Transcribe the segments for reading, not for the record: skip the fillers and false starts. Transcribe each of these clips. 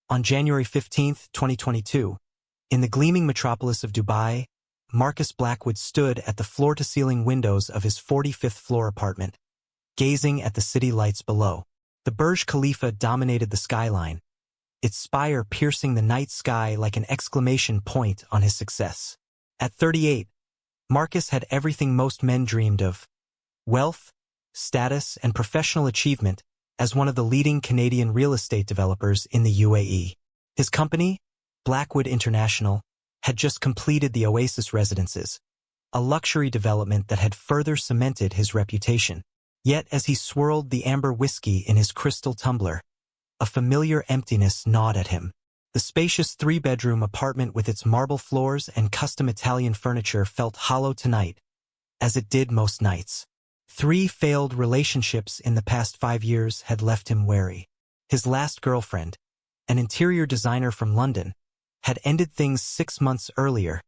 On January 15, 2022, in the gleaming metropolis of Dubai, Marcus Blackwood stood at the floor-to-ceiling windows of his 45th floor apartment, gazing at the city lights below. The Burj Khalifa dominated the skyline, its spire piercing the night sky like an exclamation point on his success. At 38, Marcus had everything most men dreamed of: wealth, status, and professional achievement as one of the leading Canadian real estate developers in the UAE. His company, Blackwood International, had just completed the Oasis Residences, a luxury development that had further cemented his reputation. Yet as he swirled the amber whiskey in his crystal tumbler, a familiar emptiness gnawed at him. The spacious three-bedroom apartment with its marble floors and custom Italian furniture felt hollow tonight, as it did most nights. 3 failed relationships in the past 5 years had left him wary. His last girlfriend, an interior designer from London, had ended things 6 months earlier,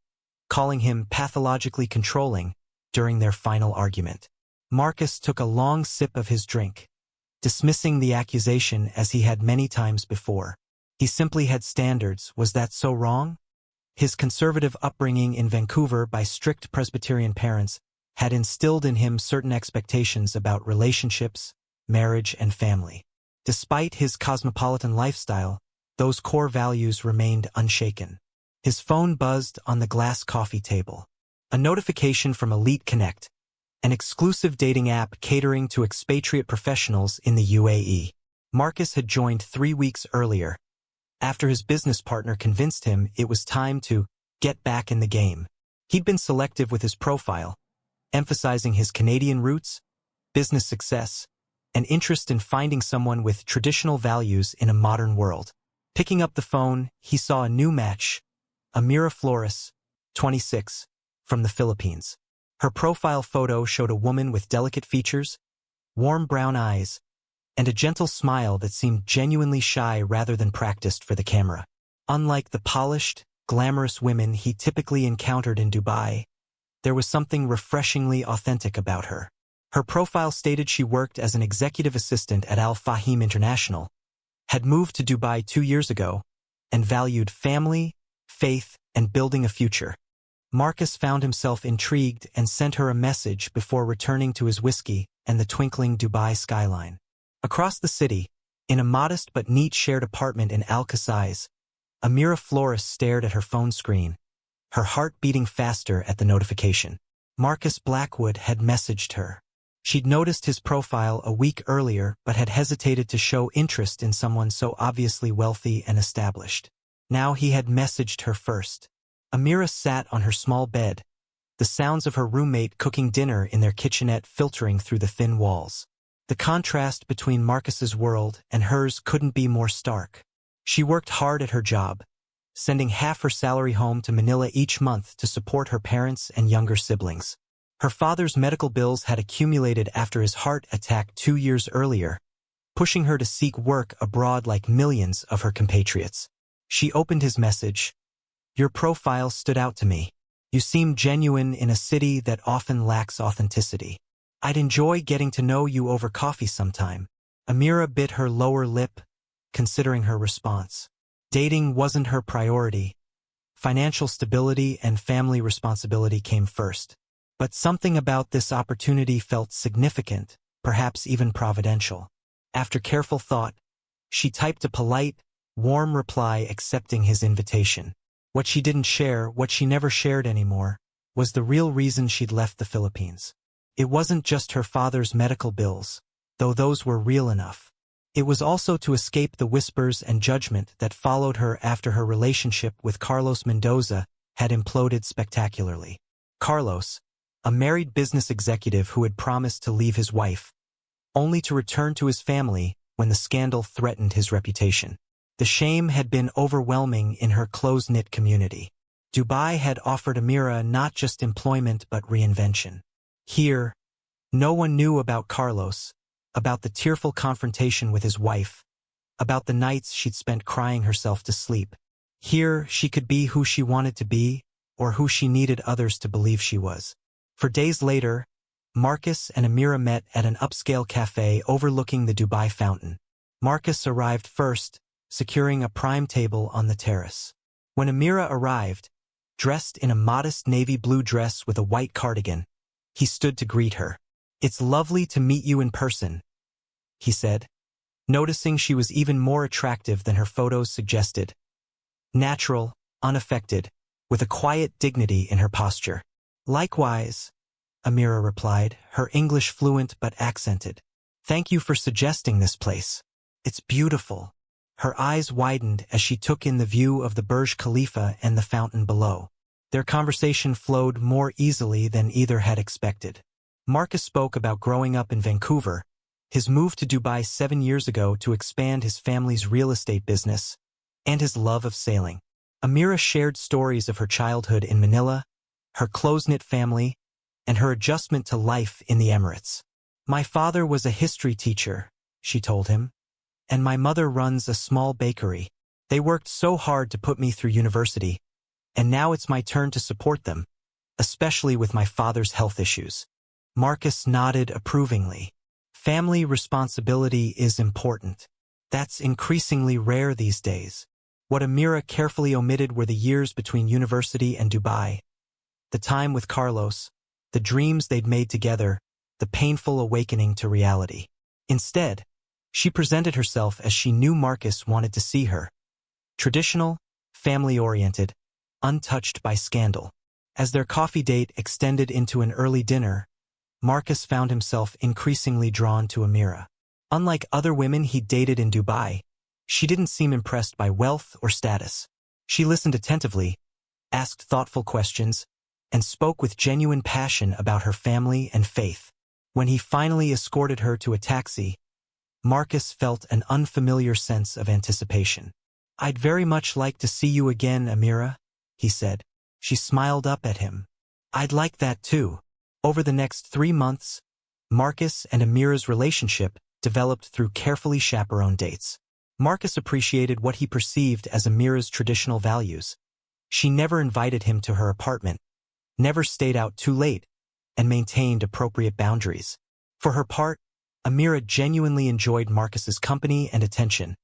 calling him pathologically controlling during their final argument. Marcus took a long sip of his drink, dismissing the accusation as he had many times before. He simply had standards. Was that so wrong? His conservative upbringing in Vancouver by strict Presbyterian parents had instilled in him certain expectations about relationships, marriage, and family. Despite his cosmopolitan lifestyle, those core values remained unshaken. His phone buzzed on the glass coffee table. A notification from Elite Connect, an exclusive dating app catering to expatriate professionals in the UAE. Marcus had joined 3 weeks earlier, after his business partner convinced him it was time to get back in the game. He'd been selective with his profile, emphasizing his Canadian roots, business success, and interest in finding someone with traditional values in a modern world. Picking up the phone, he saw a new match, Amira Flores, 26, from the Philippines. Her profile photo showed a woman with delicate features, warm brown eyes, and a gentle smile that seemed genuinely shy rather than practiced for the camera. Unlike the polished, glamorous women he typically encountered in Dubai, there was something refreshingly authentic about her. Her profile stated she worked as an executive assistant at Al Fahim International, had moved to Dubai 2 years ago, and valued family, faith, and building a future. Marcus found himself intrigued and sent her a message before returning to his whiskey and the twinkling Dubai skyline. Across the city, in a modest but neat shared apartment in Al Qasais, Amira Flores stared at her phone screen, her heart beating faster at the notification. Marcus Blackwood had messaged her. She'd noticed his profile a week earlier but had hesitated to show interest in someone so obviously wealthy and established. Now he had messaged her first. Amira sat on her small bed, the sounds of her roommate cooking dinner in their kitchenette filtering through the thin walls. The contrast between Marcus's world and hers couldn't be more stark. She worked hard at her job, sending half her salary home to Manila each month to support her parents and younger siblings. Her father's medical bills had accumulated after his heart attack 2 years earlier, pushing her to seek work abroad like millions of her compatriots. She opened his message. "Your profile stood out to me. You seem genuine in a city that often lacks authenticity. I'd enjoy getting to know you over coffee sometime." Amira bit her lower lip, considering her response. Dating wasn't her priority. Financial stability and family responsibility came first. But something about this opportunity felt significant, perhaps even providential. After careful thought, she typed a polite, warm reply accepting his invitation. What she didn't share, what she never shared anymore, was the real reason she'd left the Philippines. It wasn't just her father's medical bills, though those were real enough. It was also to escape the whispers and judgment that followed her after her relationship with Carlos Mendoza had imploded spectacularly. Carlos, a married business executive who had promised to leave his wife, only to return to his family when the scandal threatened his reputation. The shame had been overwhelming in her close-knit community. Dubai had offered Amira not just employment but reinvention. Here, no one knew about Carlos, about the tearful confrontation with his wife, about the nights she'd spent crying herself to sleep. Here, she could be who she wanted to be, or who she needed others to believe she was. For days later, Marcus and Amira met at an upscale cafe overlooking the Dubai fountain. Marcus arrived first, securing a prime table on the terrace. When Amira arrived, dressed in a modest navy blue dress with a white cardigan, he stood to greet her. "It's lovely to meet you in person," he said, noticing she was even more attractive than her photos suggested. Natural, unaffected, with a quiet dignity in her posture. "Likewise," Amira replied, her English fluent but accented. "Thank you for suggesting this place. It's beautiful." Her eyes widened as she took in the view of the Burj Khalifa and the fountain below. Their conversation flowed more easily than either had expected. Marcus spoke about growing up in Vancouver, his move to Dubai 7 years ago to expand his family's real estate business, and his love of sailing. Amira shared stories of her childhood in Manila, her close-knit family, and her adjustment to life in the Emirates. "My father was a history teacher," she told him, "and my mother runs a small bakery. They worked so hard to put me through university, and now it's my turn to support them, especially with my father's health issues." Marcus nodded approvingly. Family responsibility is important. That's increasingly rare these days. What Amira carefully omitted were the years between university and Dubai, the time with Carlos, the dreams they'd made together, the painful awakening to reality. Instead, she presented herself as she knew Marcus wanted to see her. Traditional, family-oriented, untouched by scandal. As their coffee date extended into an early dinner, Marcus found himself increasingly drawn to Amira. Unlike other women he'd dated in Dubai, she didn't seem impressed by wealth or status. She listened attentively, asked thoughtful questions, and spoke with genuine passion about her family and faith. When he finally escorted her to a taxi, Marcus felt an unfamiliar sense of anticipation. "I'd very much like to see you again, Amira," he said. She smiled up at him. "I'd like that too." Over the next 3 months, Marcus and Amira's relationship developed through carefully chaperoned dates. Marcus appreciated what he perceived as Amira's traditional values. She never invited him to her apartment, never stayed out too late, and maintained appropriate boundaries. For her part, Amira genuinely enjoyed Marcus's company and attention,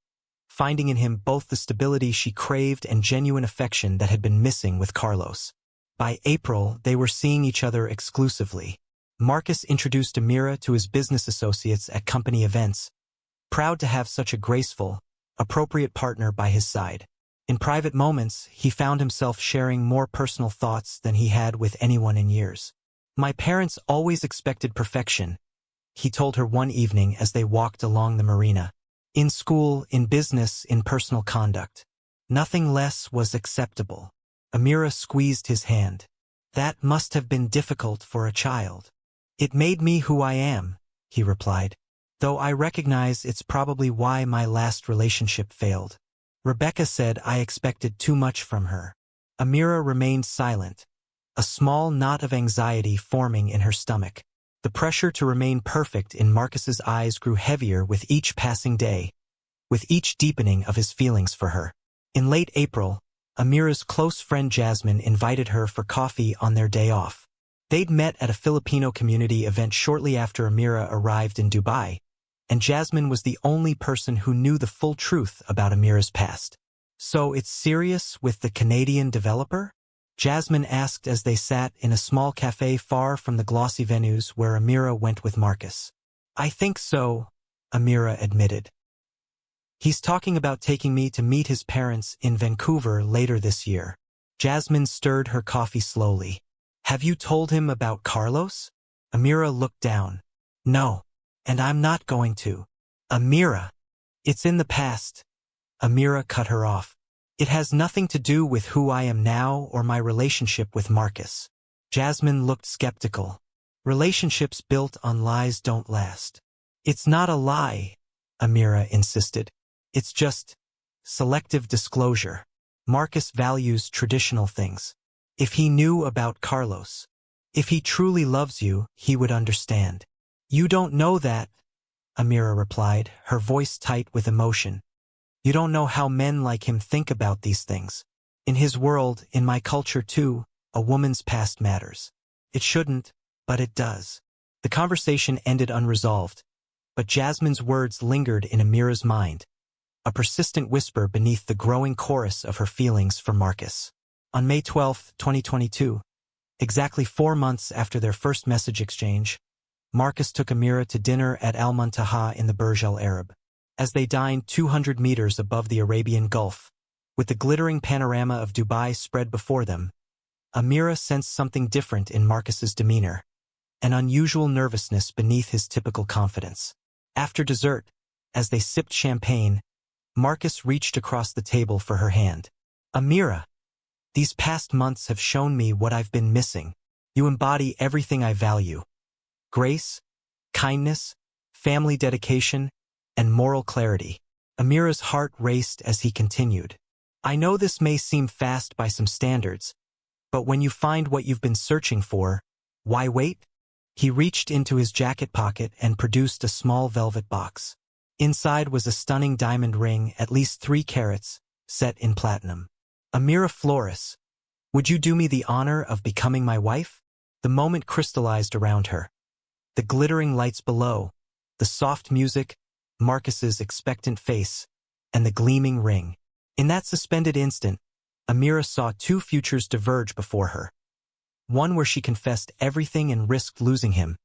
finding in him both the stability she craved and genuine affection that had been missing with Carlos. By April, they were seeing each other exclusively. Marcus introduced Amira to his business associates at company events, proud to have such a graceful, appropriate partner by his side. In private moments, he found himself sharing more personal thoughts than he had with anyone in years. "My parents always expected perfection," he told her one evening as they walked along the marina. "In school, in business, in personal conduct. Nothing less was acceptable." Amira squeezed his hand. "That must have been difficult for a child." "It made me who I am," he replied, "though I recognize it's probably why my last relationship failed. Rebecca said I expected too much from her." Amira remained silent, a small knot of anxiety forming in her stomach. The pressure to remain perfect in Marcus's eyes grew heavier with each passing day, with each deepening of his feelings for her. In late April, Amira's close friend Jasmine invited her for coffee on their day off. They'd met at a Filipino community event shortly after Amira arrived in Dubai, and Jasmine was the only person who knew the full truth about Amira's past. "So it's serious with the Canadian developer?" Jasmine asked as they sat in a small cafe far from the glossy venues where Amira went with Marcus. "I think so," Amira admitted. "He's talking about taking me to meet his parents in Vancouver later this year." Jasmine stirred her coffee slowly. "Have you told him about Carlos?" Amira looked down. "No, and I'm not going to." "Amira, it's in the past." Amira cut her off. "It has nothing to do with who I am now or my relationship with Marcus." Jasmine looked skeptical. "Relationships built on lies don't last." "It's not a lie," Amira insisted. "It's just selective disclosure. Marcus values traditional things. If he knew about Carlos, if he truly loves you, he would understand." "You don't know that," Amira replied, her voice tight with emotion. "You don't know how men like him think about these things. In his world, in my culture too, a woman's past matters. It shouldn't, but it does." The conversation ended unresolved, but Jasmine's words lingered in Amira's mind. a persistent whisper beneath the growing chorus of her feelings for Marcus. On May 12, 2022, exactly 4 months after their first message exchange, Marcus took Amira to dinner at Al Muntaha in the Burj Al Arab. As they dined 200 meters above the Arabian Gulf, with the glittering panorama of Dubai spread before them, Amira sensed something different in Marcus's demeanor, an unusual nervousness beneath his typical confidence. After dessert, as they sipped champagne, Marcus reached across the table for her hand. "Amira, these past months have shown me what I've been missing. You embody everything I value: grace, kindness, family dedication, and moral clarity." Amira's heart raced as he continued. "I know this may seem fast by some standards, but when you find what you've been searching for, why wait?" He reached into his jacket pocket and produced a small velvet box. Inside was a stunning diamond ring, at least 3 carats, set in platinum. "Amira Flores, would you do me the honor of becoming my wife?" The moment crystallized around her. The glittering lights below, the soft music, Marcus's expectant face, and the gleaming ring. In that suspended instant, Amira saw 2 futures diverge before her. One where she confessed everything and risked losing him,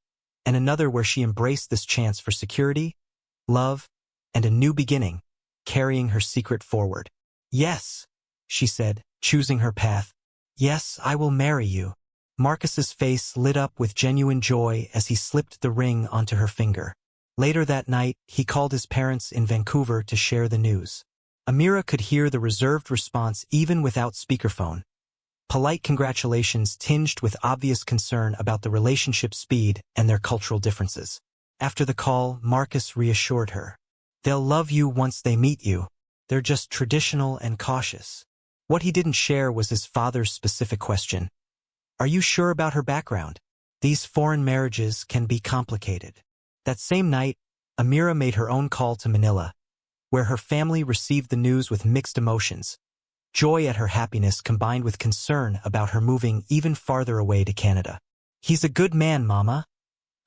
and another where she embraced this chance for security, love, and a new beginning, carrying her secret forward. "Yes," she said, choosing her path. "Yes, I will marry you." Marcus's face lit up with genuine joy as he slipped the ring onto her finger. Later that night, he called his parents in Vancouver to share the news. Amira could hear the reserved response even without speakerphone. Polite congratulations tinged with obvious concern about the relationship's speed and their cultural differences. After the call, Marcus reassured her. "They'll love you once they meet you. They're just traditional and cautious." What he didn't share was his father's specific question. "Are you sure about her background? These foreign marriages can be complicated." That same night, Amira made her own call to Manila, where her family received the news with mixed emotions. Joy at her happiness combined with concern about her moving even farther away to Canada. "He's a good man, Mama,"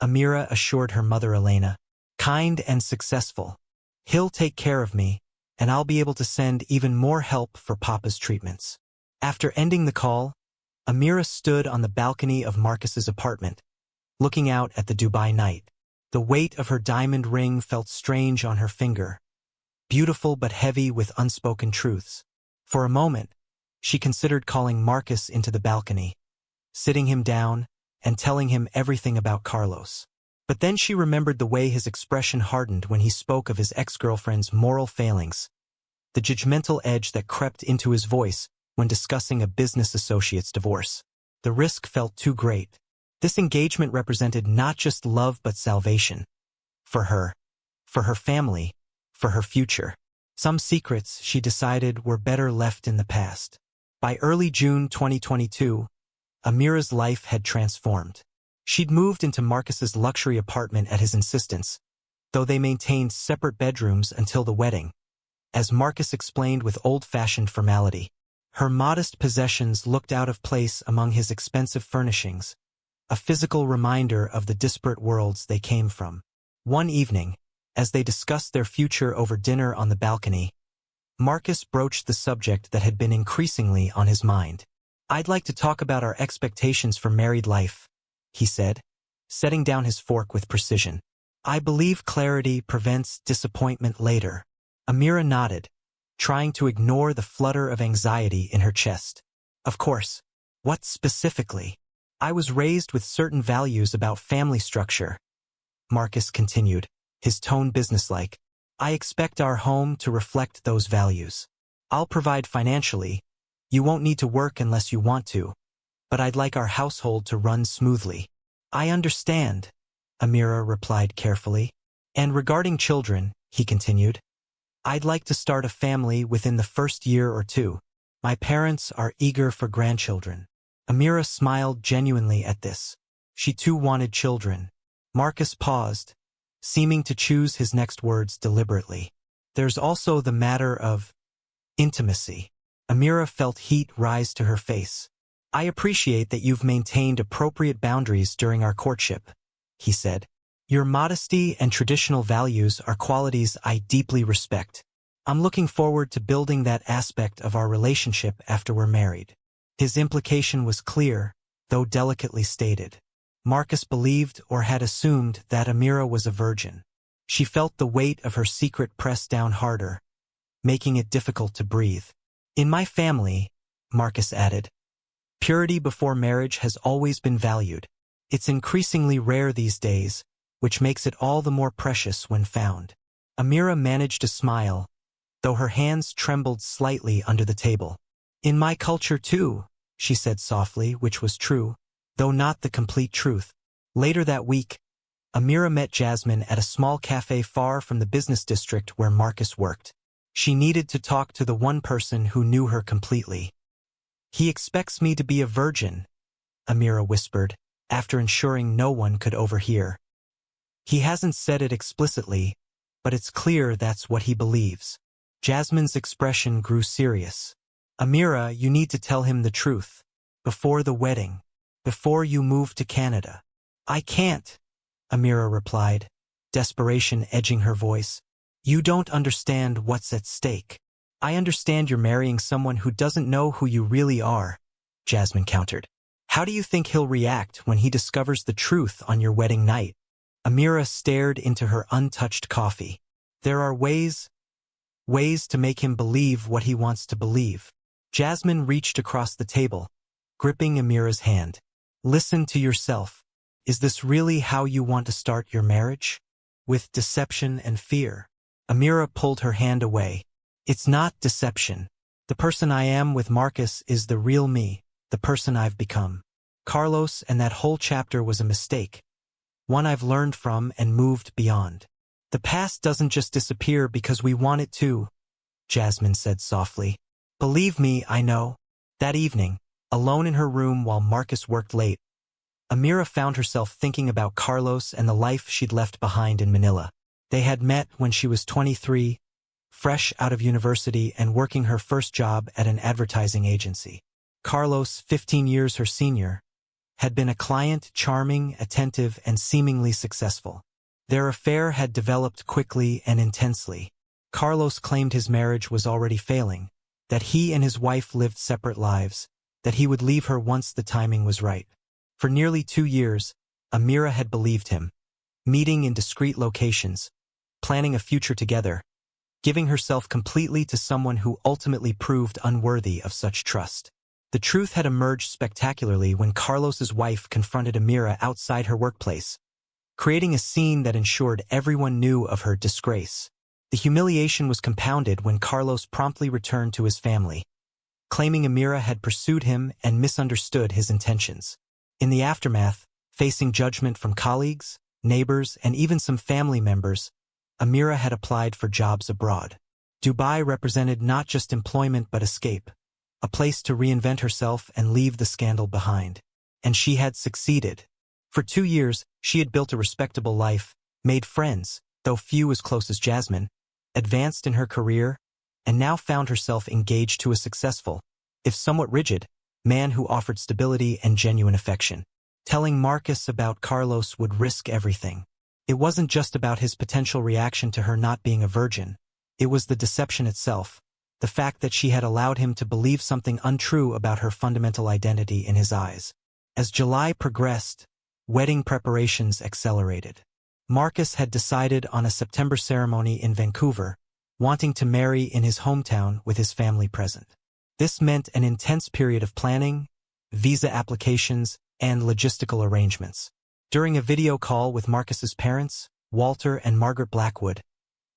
Amira assured her mother Elena. "Kind and successful. He'll take care of me, and I'll be able to send even more help for Papa's treatments." After ending the call, Amira stood on the balcony of Marcus's apartment, looking out at the Dubai night. The weight of her diamond ring felt strange on her finger, beautiful but heavy with unspoken truths. For a moment, she considered calling Marcus into the balcony, sitting him down and telling him everything about Carlos. But then she remembered the way his expression hardened when he spoke of his ex-girlfriend's moral failings, the judgmental edge that crept into his voice when discussing a business associate's divorce. The risk felt too great. This engagement represented not just love but salvation. For her family, for her future. Some secrets, she decided, were better left in the past. By early June 2022, Amira's life had transformed. She'd moved into Marcus's luxury apartment at his insistence, though they maintained separate bedrooms until the wedding. As Marcus explained with old-fashioned formality, her modest possessions looked out of place among his expensive furnishings, a physical reminder of the disparate worlds they came from. One evening, as they discussed their future over dinner on the balcony, Marcus broached the subject that had been increasingly on his mind. "I'd like to talk about our expectations for married life," he said, setting down his fork with precision. "I believe clarity prevents disappointment later." Amira nodded, trying to ignore the flutter of anxiety in her chest. "Of course. What specifically?" "I was raised with certain values about family structure," Marcus continued, his tone businesslike. "I expect our home to reflect those values. I'll provide financially. You won't need to work unless you want to, but I'd like our household to run smoothly." "I understand," Amira replied carefully. "And regarding children," he continued, "I'd like to start a family within the first year or 2. My parents are eager for grandchildren." Amira smiled genuinely at this. She too wanted children. Marcus paused, seeming to choose his next words deliberately. "There's also the matter of intimacy." Amira felt heat rise to her face. "I appreciate that you've maintained appropriate boundaries during our courtship," he said. "Your modesty and traditional values are qualities I deeply respect." I'm looking forward to building that aspect of our relationship after we're married. His implication was clear, though delicately stated. Marcus believed or had assumed that Amira was a virgin. She felt the weight of her secret press down harder, making it difficult to breathe. In my family, Marcus added, purity before marriage has always been valued. It's increasingly rare these days, which makes it all the more precious when found. Amira managed to smile, though her hands trembled slightly under the table. In my culture too, she said softly, which was true, though not the complete truth. Later that week, Amira met Jasmine at a small cafe far from the business district where Marcus worked. She needed to talk to the one person who knew her completely. He expects me to be a virgin, Amira whispered, after ensuring no one could overhear. He hasn't said it explicitly, but it's clear that's what he believes. Jasmine's expression grew serious. Amira, you need to tell him the truth. Before the wedding. Before you move to Canada. I can't, Amira replied, desperation edging her voice. You don't understand what's at stake. I understand you're marrying someone who doesn't know who you really are, Jasmine countered. How do you think he'll react when he discovers the truth on your wedding night? Amira stared into her untouched coffee. There are ways to make him believe what he wants to believe. Jasmine reached across the table, gripping Amira's hand. Listen to yourself. Is this really how you want to start your marriage? With deception and fear. Amira pulled her hand away. It's not deception. The person I am with Marcus is the real me, the person I've become. Carlos and that whole chapter was a mistake. One I've learned from and moved beyond. The past doesn't just disappear because we want it to, Jasmine said softly. Believe me, I know. That evening, alone in her room while Marcus worked late, Amira found herself thinking about Carlos and the life she'd left behind in Manila. They had met when she was 23, fresh out of university and working her first job at an advertising agency. Carlos, 15 years her senior, had been a client, charming, attentive, and seemingly successful. Their affair had developed quickly and intensely. Carlos claimed his marriage was already failing, that he and his wife lived separate lives, that he would leave her once the timing was right. For nearly 2 years, Amira had believed him, meeting in discreet locations, planning a future together, giving herself completely to someone who ultimately proved unworthy of such trust. The truth had emerged spectacularly when Carlos's wife confronted Amira outside her workplace, creating a scene that ensured everyone knew of her disgrace. The humiliation was compounded when Carlos promptly returned to his family, claiming Amira had pursued him and misunderstood his intentions. In the aftermath, facing judgment from colleagues, neighbors, and even some family members, Amira had applied for jobs abroad. Dubai represented not just employment but escape, a place to reinvent herself and leave the scandal behind. And she had succeeded. For 2 years, she had built a respectable life, made friends, though few as close as Jasmine, advanced in her career, and now found herself engaged to a successful, if somewhat rigid, man who offered stability and genuine affection. Telling Marcus about Carlos would risk everything. It wasn't just about his potential reaction to her not being a virgin. It was the deception itself, the fact that she had allowed him to believe something untrue about her fundamental identity in his eyes. As July progressed, wedding preparations accelerated. Marcus had decided on a September ceremony in Vancouver, wanting to marry in his hometown with his family present. This meant an intense period of planning, visa applications, and logistical arrangements. During a video call with Marcus's parents, Walter and Margaret Blackwood,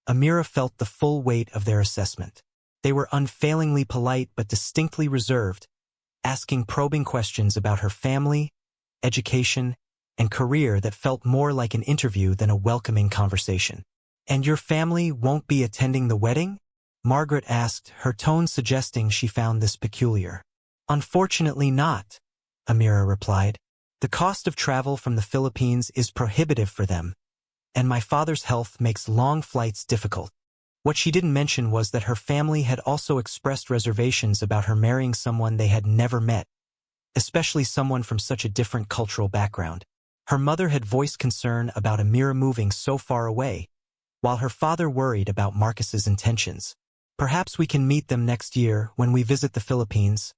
Amira felt the full weight of their assessment. They were unfailingly polite but distinctly reserved, asking probing questions about her family, education, and career that felt more like an interview than a welcoming conversation. "And your family won't be attending the wedding?" Margaret asked, her tone suggesting she found this peculiar. "Unfortunately not," Amira replied. "The cost of travel from the Philippines is prohibitive for them, and my father's health makes long flights difficult." What she didn't mention was that her family had also expressed reservations about her marrying someone they had never met, especially someone from such a different cultural background. Her mother had voiced concern about Amira moving so far away, while her father worried about Marcus's intentions. Perhaps we can meet them next year when we visit the Philippines,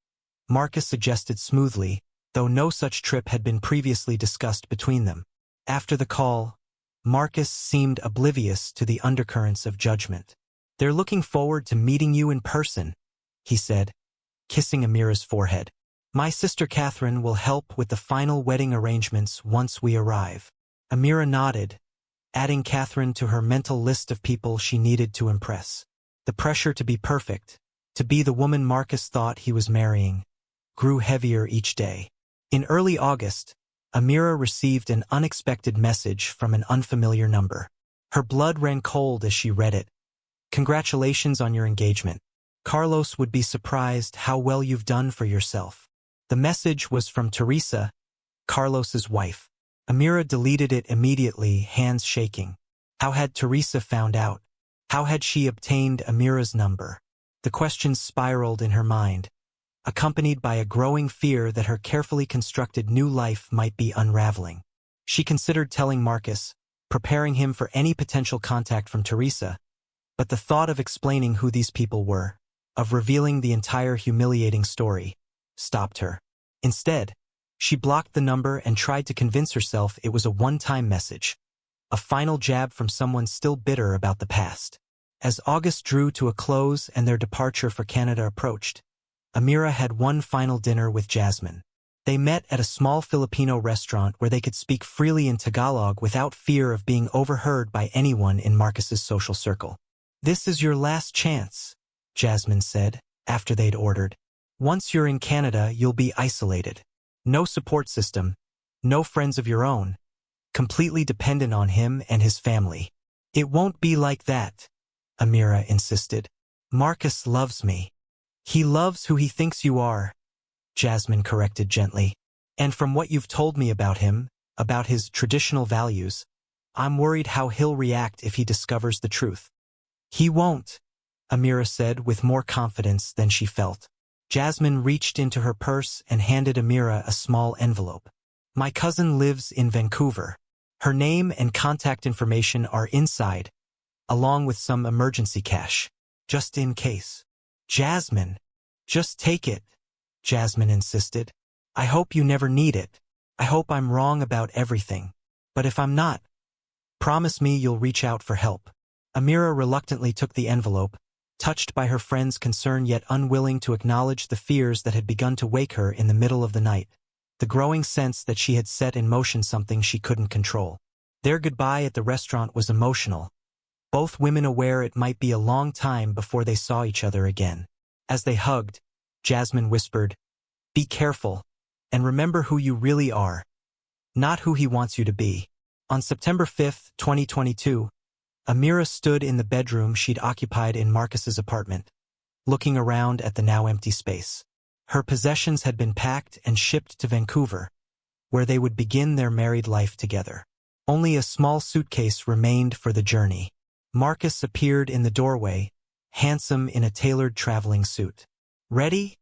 Marcus suggested smoothly, though no such trip had been previously discussed between them. After the call, Marcus seemed oblivious to the undercurrents of judgment. "They're looking forward to meeting you in person," he said, kissing Amira's forehead. "My sister Catherine will help with the final wedding arrangements once we arrive." Amira nodded, adding Catherine to her mental list of people she needed to impress. The pressure to be perfect, to be the woman Marcus thought he was marrying, grew heavier each day. In early August, Amira received an unexpected message from an unfamiliar number. Her blood ran cold as she read it. "Congratulations on your engagement. Carlos would be surprised how well you've done for yourself." The message was from Teresa, Carlos's wife. Amira deleted it immediately, hands shaking. How had Teresa found out? How had she obtained Amira's number? The questions spiraled in her mind, accompanied by a growing fear that her carefully constructed new life might be unraveling. She considered telling Marcus, preparing him for any potential contact from Teresa, but the thought of explaining who these people were, of revealing the entire humiliating story, stopped her. Instead, she blocked the number and tried to convince herself it was a one-time message, a final jab from someone still bitter about the past. As August drew to a close and their departure for Canada approached, Amira had one final dinner with Jasmine. They met at a small Filipino restaurant where they could speak freely in Tagalog without fear of being overheard by anyone in Marcus's social circle. "This is your last chance," Jasmine said, after they'd ordered. "Once you're in Canada, you'll be isolated. No support system, no friends of your own, completely dependent on him and his family." "It won't be like that," Amira insisted. "Marcus loves me." "He loves who he thinks you are," Jasmine corrected gently. "And from what you've told me about him, about his traditional values, I'm worried how he'll react if he discovers the truth." "He won't," Amira said with more confidence than she felt. Jasmine reached into her purse and handed Amira a small envelope. "My cousin lives in Vancouver. Her name and contact information are inside, along with some emergency cash, just in case." "Jasmine, just take it," Jasmine insisted. "I hope you never need it. I hope I'm wrong about everything. But if I'm not, promise me you'll reach out for help." Amira reluctantly took the envelope, touched by her friend's concern yet unwilling to acknowledge the fears that had begun to wake her in the middle of the night, the growing sense that she had set in motion something she couldn't control. Their goodbye at the restaurant was emotional, both women aware it might be a long time before they saw each other again. As they hugged, Jasmine whispered, "Be careful, and remember who you really are, not who he wants you to be." On September 5, 2022, Amira stood in the bedroom she'd occupied in Marcus's apartment, looking around at the now empty space. Her possessions had been packed and shipped to Vancouver, where they would begin their married life together. Only a small suitcase remained for the journey. Marcus appeared in the doorway, handsome in a tailored traveling suit. "Ready?"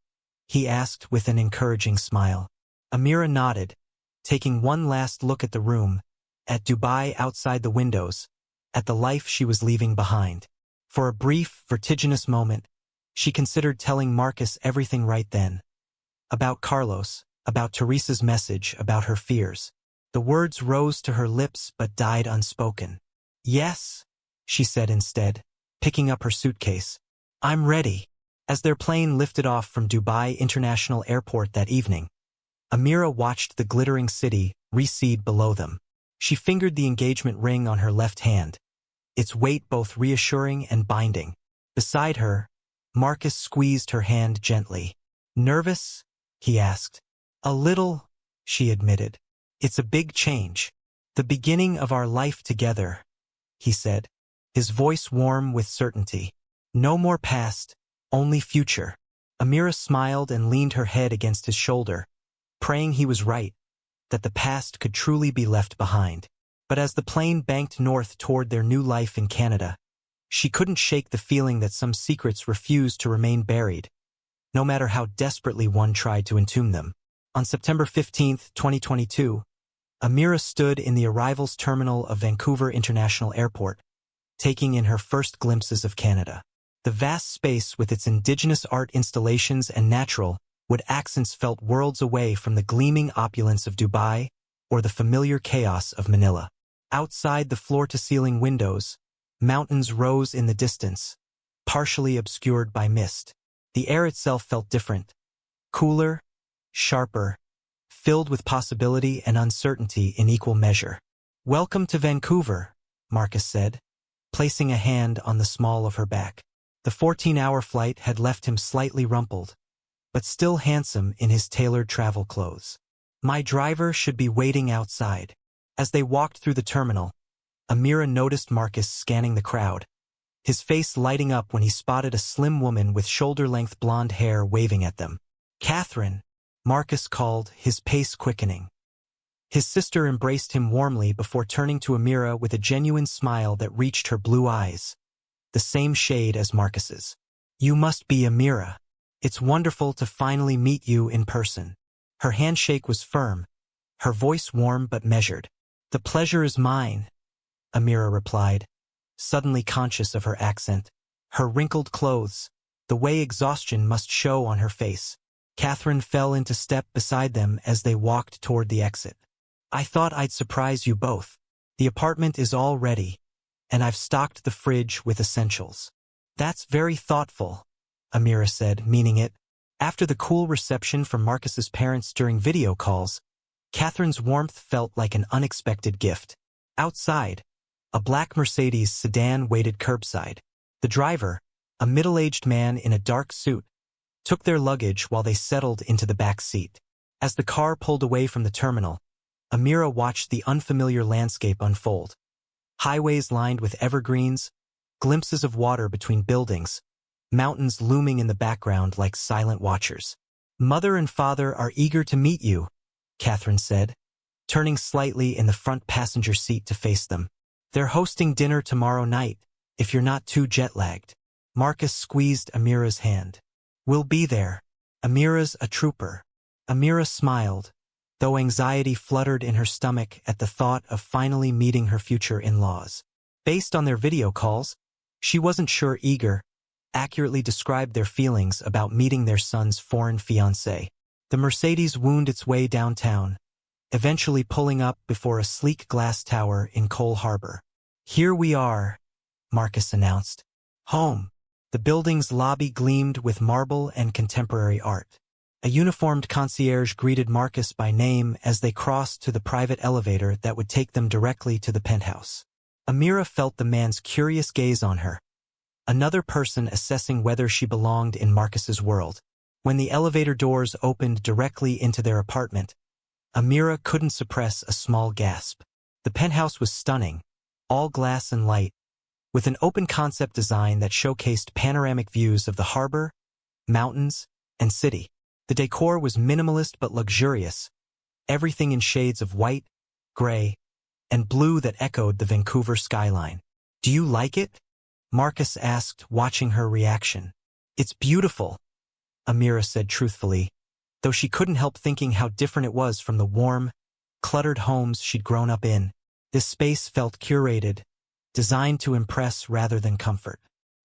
he asked with an encouraging smile. Amira nodded, taking one last look at the room, at Dubai outside the windows, at the life she was leaving behind. For a brief, vertiginous moment, she considered telling Marcus everything right then. About Carlos, about Teresa's message, about her fears. The words rose to her lips but died unspoken. "Yes," she said instead, picking up her suitcase. "I'm ready." As their plane lifted off from Dubai International Airport that evening, Amira watched the glittering city recede below them. She fingered the engagement ring on her left hand, its weight both reassuring and binding. Beside her, Marcus squeezed her hand gently. "Nervous?" he asked. "A little," she admitted. "It's a big change. The beginning of our life together," he said, his voice warm with certainty. "No more past, only future." Amira smiled and leaned her head against his shoulder, praying he was right, that the past could truly be left behind. But as the plane banked north toward their new life in Canada, she couldn't shake the feeling that some secrets refused to remain buried, no matter how desperately one tried to entomb them. On September 15, 2022, Amira stood in the arrivals terminal of Vancouver International Airport, taking in her first glimpses of Canada. The vast space with its indigenous art installations and natural wood accents felt worlds away from the gleaming opulence of Dubai or the familiar chaos of Manila. Outside the floor-to-ceiling windows, mountains rose in the distance, partially obscured by mist. The air itself felt different, cooler, sharper, filled with possibility and uncertainty in equal measure. "Welcome to Vancouver," Marcus said, placing a hand on the small of her back. The 14-hour flight had left him slightly rumpled, but still handsome in his tailored travel clothes. "My driver should be waiting outside." As they walked through the terminal, Amira noticed Marcus scanning the crowd, his face lighting up when he spotted a slim woman with shoulder-length blonde hair waving at them. "Catherine," Marcus called, his pace quickening. His sister embraced him warmly before turning to Amira with a genuine smile that reached her blue eyes, the same shade as Marcus's. "You must be Amira. It's wonderful to finally meet you in person." Her handshake was firm, her voice warm but measured. "The pleasure is mine," Amira replied, suddenly conscious of her accent, her wrinkled clothes, the way exhaustion must show on her face. Catherine fell into step beside them as they walked toward the exit. "I thought I'd surprise you both. The apartment is all ready, and I've stocked the fridge with essentials." "That's very thoughtful," Amira said, meaning it. After the cool reception from Marcus's parents during video calls, Catherine's warmth felt like an unexpected gift. Outside, a black Mercedes sedan waited curbside. The driver, a middle-aged man in a dark suit, took their luggage while they settled into the back seat. As the car pulled away from the terminal, Amira watched the unfamiliar landscape unfold. Highways lined with evergreens, glimpses of water between buildings, mountains looming in the background like silent watchers. "Mother and father are eager to meet you," Catherine said, turning slightly in the front passenger seat to face them. "They're hosting dinner tomorrow night, if you're not too jet-lagged." Marcus squeezed Amira's hand. "We'll be there. Amira's a trooper." Amira smiled, though anxiety fluttered in her stomach at the thought of finally meeting her future in-laws. Based on their video calls, she wasn't sure eager accurately described their feelings about meeting their son's foreign fiancé. The Mercedes wound its way downtown, eventually pulling up before a sleek glass tower in Cole Harbor. "Here we are," Marcus announced. "Home." The building's lobby gleamed with marble and contemporary art. A uniformed concierge greeted Marcus by name as they crossed to the private elevator that would take them directly to the penthouse. Amira felt the man's curious gaze on her, another person assessing whether she belonged in Marcus's world. When the elevator doors opened directly into their apartment, Amira couldn't suppress a small gasp. The penthouse was stunning, all glass and light, with an open-concept design that showcased panoramic views of the harbor, mountains, and city. The decor was minimalist but luxurious, everything in shades of white, gray, and blue that echoed the Vancouver skyline. "Do you like it?" Marcus asked, watching her reaction. "It's beautiful," Amira said truthfully, though she couldn't help thinking how different it was from the warm, cluttered homes she'd grown up in. This space felt curated, designed to impress rather than comfort.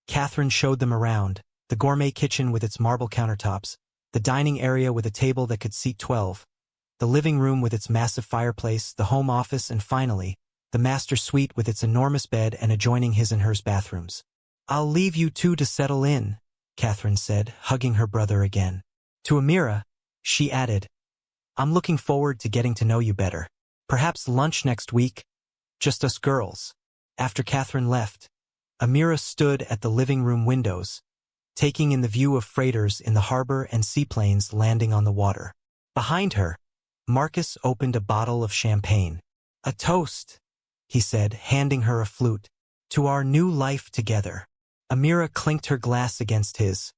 Catherine showed them around, the gourmet kitchen with its marble countertops, the dining area with a table that could seat 12, the living room with its massive fireplace, the home office, and finally, the master suite with its enormous bed and adjoining his and hers bathrooms. "I'll leave you two to settle in," Catherine said, hugging her brother again. To Amira, she added, "I'm looking forward to getting to know you better. Perhaps lunch next week, just us girls." After Catherine left, Amira stood at the living room windows, taking in the view of freighters in the harbor and seaplanes landing on the water. Behind her, Marcus opened a bottle of champagne. "A toast," he said, handing her a flute, "to our new life together." Amira clinked her glass against his,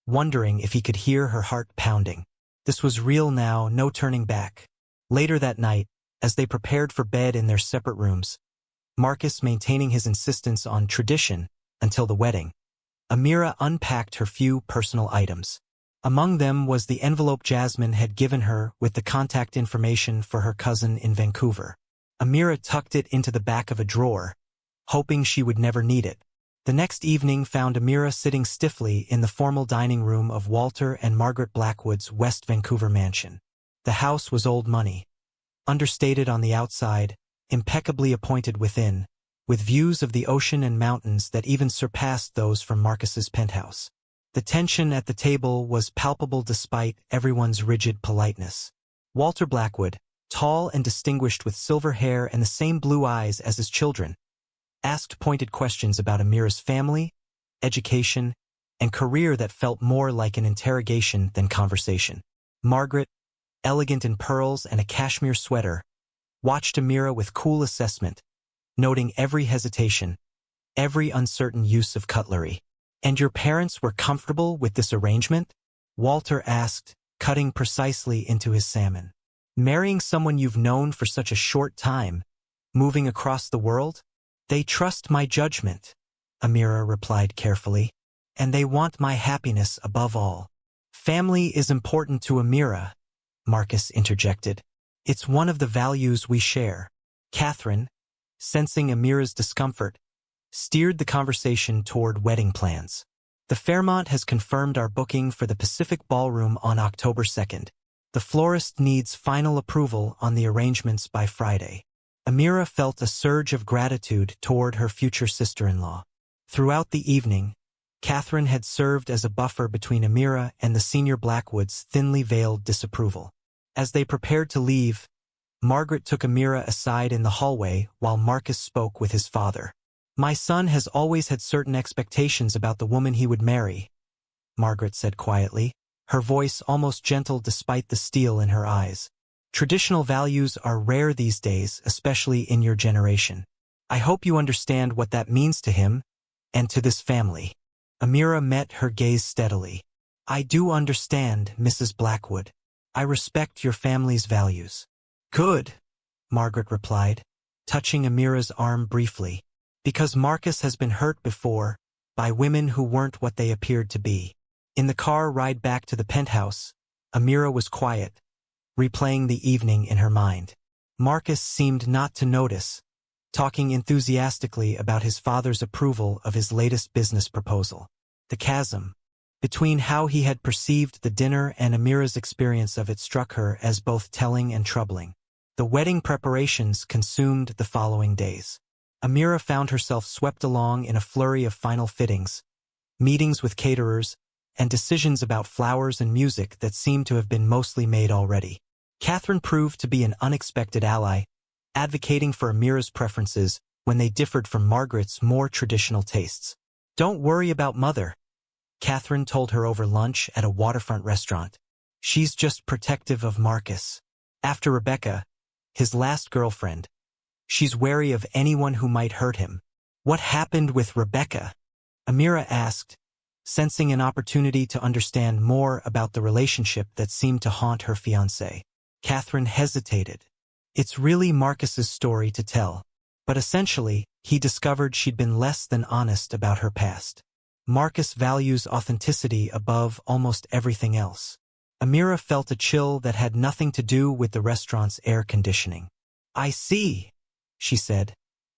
wondering if he could hear her heart pounding. This was real now, no turning back. Later that night, as they prepared for bed in their separate rooms, Marcus maintaining his insistence on tradition until the wedding, Amira unpacked her few personal items. Among them was the envelope Jasmine had given her with the contact information for her cousin in Vancouver. Amira tucked it into the back of a drawer, hoping she would never need it. The next evening found Amira sitting stiffly in the formal dining room of Walter and Margaret Blackwood's West Vancouver mansion. The house was old money, understated on the outside, impeccably appointed within, with views of the ocean and mountains that even surpassed those from Marcus's penthouse. The tension at the table was palpable despite everyone's rigid politeness. Walter Blackwood, tall and distinguished with silver hair and the same blue eyes as his children, asked pointed questions about Amira's family, education, and career that felt more like an interrogation than conversation. Margaret, elegant in pearls and a cashmere sweater, watched Amira with cool assessment, noting every hesitation, every uncertain use of cutlery. "And your parents were comfortable with this arrangement?" Walter asked, cutting precisely into his salmon. "Marrying someone you've known for such a short time, moving across the world?" "They trust my judgment," Amira replied carefully, "and they want my happiness above all." "Family is important to Amira," Marcus interjected. "It's one of the values we share." Catherine, sensing Amira's discomfort, steered the conversation toward wedding plans. "The Fairmont has confirmed our booking for the Pacific Ballroom on October 2nd. The florist needs final approval on the arrangements by Friday." Amira felt a surge of gratitude toward her future sister-in-law. Throughout the evening, Catherine had served as a buffer between Amira and the senior Blackwood's thinly veiled disapproval. As they prepared to leave, Margaret took Amira aside in the hallway while Marcus spoke with his father. "My son has always had certain expectations about the woman he would marry," Margaret said quietly, her voice almost gentle despite the steel in her eyes. "Traditional values are rare these days, especially in your generation. I hope you understand what that means to him and to this family." Amira met her gaze steadily. "I do understand, Mrs. Blackwood. I respect your family's values." "Good," Margaret replied, touching Amira's arm briefly, "because Marcus has been hurt before by women who weren't what they appeared to be." In the car ride back to the penthouse, Amira was quiet, replaying the evening in her mind. Marcus seemed not to notice, talking enthusiastically about his father's approval of his latest business proposal. The chasm between how he had perceived the dinner and Amira's experience of it struck her as both telling and troubling. The wedding preparations consumed the following days. Amira found herself swept along in a flurry of final fittings, meetings with caterers, and decisions about flowers and music that seemed to have been mostly made already. Catherine proved to be an unexpected ally, advocating for Amira's preferences when they differed from Margaret's more traditional tastes. "Don't worry about Mother," Catherine told her over lunch at a waterfront restaurant. "She's just protective of Marcus. After Rebecca, his last girlfriend, she's wary of anyone who might hurt him." "What happened with Rebecca?" Amira asked, sensing an opportunity to understand more about the relationship that seemed to haunt her fiancé. Catherine hesitated. "It's really Marcus's story to tell, but essentially, he discovered she'd been less than honest about her past. Marcus values authenticity above almost everything else." Amira felt a chill that had nothing to do with the restaurant's air conditioning. "I see," she said,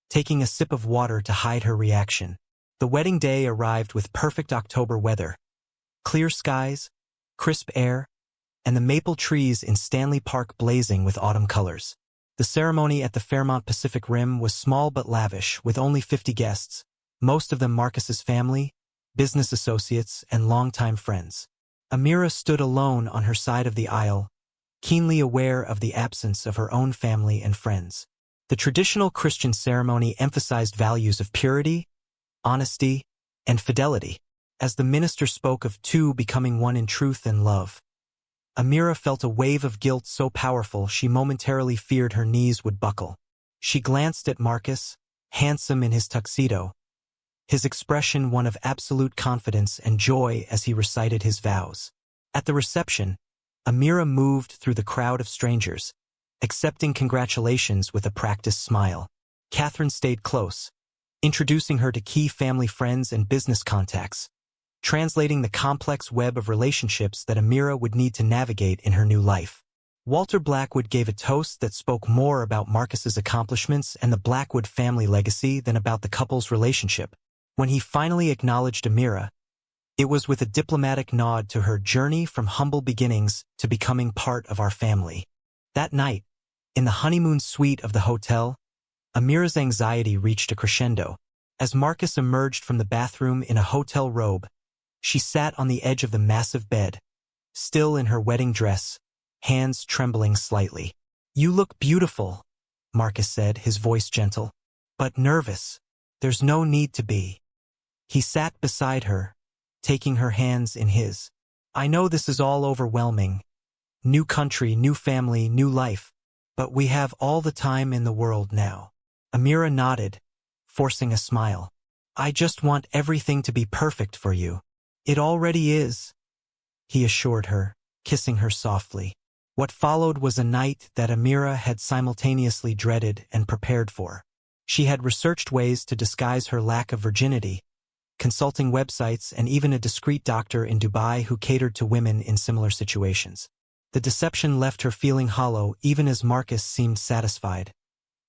taking a sip of water to hide her reaction. The wedding day arrived with perfect October weather. Clear skies, crisp air, and the maple trees in Stanley Park blazing with autumn colors. The ceremony at the Fairmont Pacific Rim was small but lavish, with only 50 guests, most of them Marcus's family, business associates, and longtime friends. Amira stood alone on her side of the aisle, keenly aware of the absence of her own family and friends. The traditional Christian ceremony emphasized values of purity, honesty, and fidelity. As the minister spoke of two becoming one in truth and love, Amira felt a wave of guilt so powerful she momentarily feared her knees would buckle. She glanced at Marcus, handsome in his tuxedo, his expression one of absolute confidence and joy as he recited his vows. At the reception, Amira moved through the crowd of strangers, accepting congratulations with a practiced smile. Catherine stayed close, introducing her to key family friends and business contacts, translating the complex web of relationships that Amira would need to navigate in her new life. Walter Blackwood gave a toast that spoke more about Marcus's accomplishments and the Blackwood family legacy than about the couple's relationship. When he finally acknowledged Amira, it was with a diplomatic nod to her journey from humble beginnings to becoming part of our family. That night, in the honeymoon suite of the hotel, Amira's anxiety reached a crescendo. As Marcus emerged from the bathroom in a hotel robe, she sat on the edge of the massive bed, still in her wedding dress, hands trembling slightly. "You look beautiful," Marcus said, his voice gentle, "but nervous. There's no need to be." He sat beside her, taking her hands in his. "I know this is all overwhelming. New country, new family, new life. But we have all the time in the world now." Amira nodded, forcing a smile. "I just want everything to be perfect for you." "It already is," he assured her, kissing her softly. What followed was a night that Amira had simultaneously dreaded and prepared for. She had researched ways to disguise her lack of virginity, consulting websites and even a discreet doctor in Dubai who catered to women in similar situations. The deception left her feeling hollow even as Marcus seemed satisfied,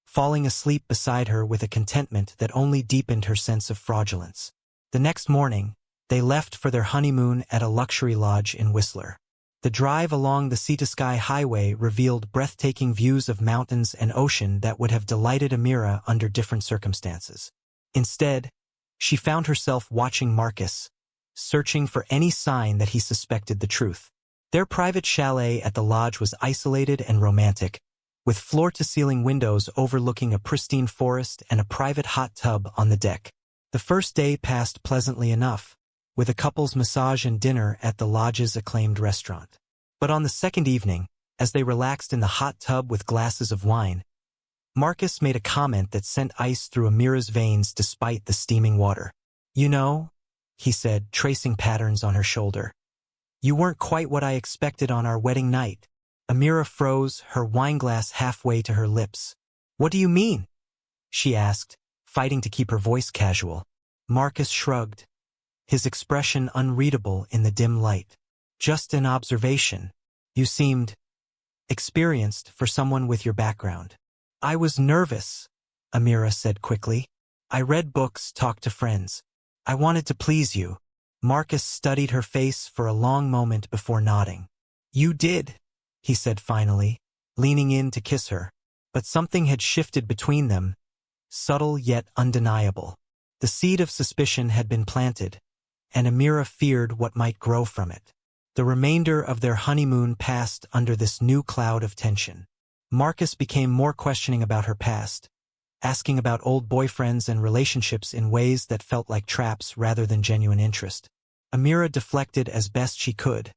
falling asleep beside her with a contentment that only deepened her sense of fraudulence. The next morning, they left for their honeymoon at a luxury lodge in Whistler. The drive along the sea-to-sky highway revealed breathtaking views of mountains and ocean that would have delighted Amira under different circumstances. Instead, she found herself watching Marcus, searching for any sign that he suspected the truth. Their private chalet at the lodge was isolated and romantic, with floor-to-ceiling windows overlooking a pristine forest and a private hot tub on the deck. The first day passed pleasantly enough, with a couple's massage and dinner at the lodge's acclaimed restaurant. But on the second evening, as they relaxed in the hot tub with glasses of wine, Marcus made a comment that sent ice through Amira's veins despite the steaming water. "You know," he said, tracing patterns on her shoulder, "you weren't quite what I expected on our wedding night." Amira froze, her wineglass halfway to her lips. "What do you mean?" she asked, fighting to keep her voice casual. Marcus shrugged, his expression unreadable in the dim light. "Just an observation. You seemed experienced for someone with your background." "I was nervous," Amira said quickly. "I read books, talked to friends. I wanted to please you." Marcus studied her face for a long moment before nodding. "You did," he said finally, leaning in to kiss her. But something had shifted between them, subtle yet undeniable. The seed of suspicion had been planted, and Amira feared what might grow from it. The remainder of their honeymoon passed under this new cloud of tension. Marcus became more questioning about her past, asking about old boyfriends and relationships in ways that felt like traps rather than genuine interest. Amira deflected as best she could,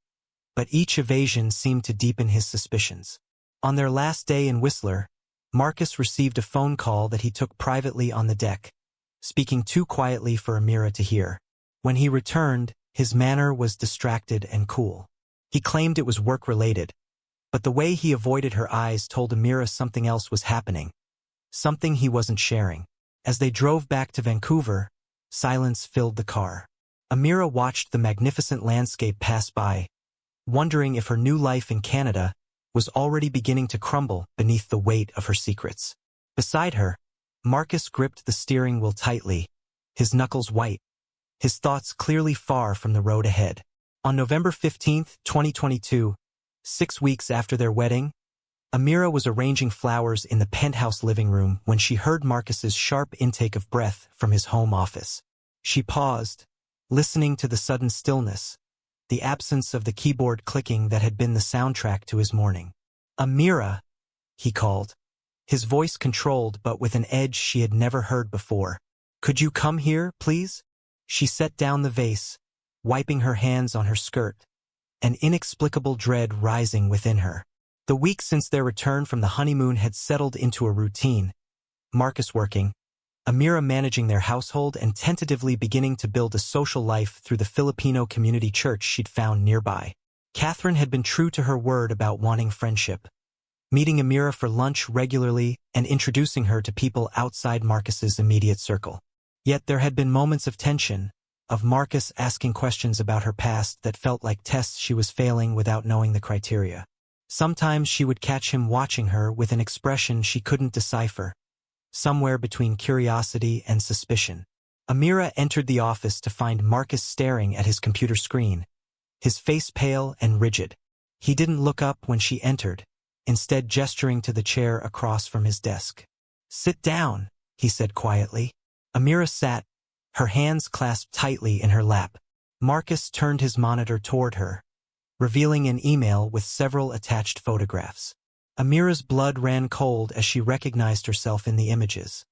but each evasion seemed to deepen his suspicions. On their last day in Whistler, Marcus received a phone call that he took privately on the deck, speaking too quietly for Amira to hear. When he returned, his manner was distracted and cool. He claimed it was work-related, but the way he avoided her eyes told Amira something else was happening, something he wasn't sharing. As they drove back to Vancouver, silence filled the car. Amira watched the magnificent landscape pass by, wondering if her new life in Canada was already beginning to crumble beneath the weight of her secrets. Beside her, Marcus gripped the steering wheel tightly, his knuckles white, his thoughts clearly far from the road ahead. On November 15, 2022, 6 weeks after their wedding, Amira was arranging flowers in the penthouse living room when she heard Marcus's sharp intake of breath from his home office. She paused, listening to the sudden stillness, the absence of the keyboard clicking that had been the soundtrack to his morning. "Amira," he called, his voice controlled but with an edge she had never heard before. "Could you come here, please?" She set down the vase, wiping her hands on her skirt, an inexplicable dread rising within her. The weeks since their return from the honeymoon had settled into a routine, Marcus working, Amira managing their household and tentatively beginning to build a social life through the Filipino community church she'd found nearby. Catherine had been true to her word about wanting friendship, meeting Amira for lunch regularly and introducing her to people outside Marcus's immediate circle. Yet there had been moments of tension, of Marcus asking questions about her past that felt like tests she was failing without knowing the criteria. Sometimes she would catch him watching her with an expression she couldn't decipher, somewhere between curiosity and suspicion. Amira entered the office to find Marcus staring at his computer screen, his face pale and rigid. He didn't look up when she entered, instead gesturing to the chair across from his desk. "Sit down," he said quietly. Amira sat, her hands clasped tightly in her lap. Marcus turned his monitor toward her, revealing an email with several attached photographs. Amira's blood ran cold as she recognized herself in the images.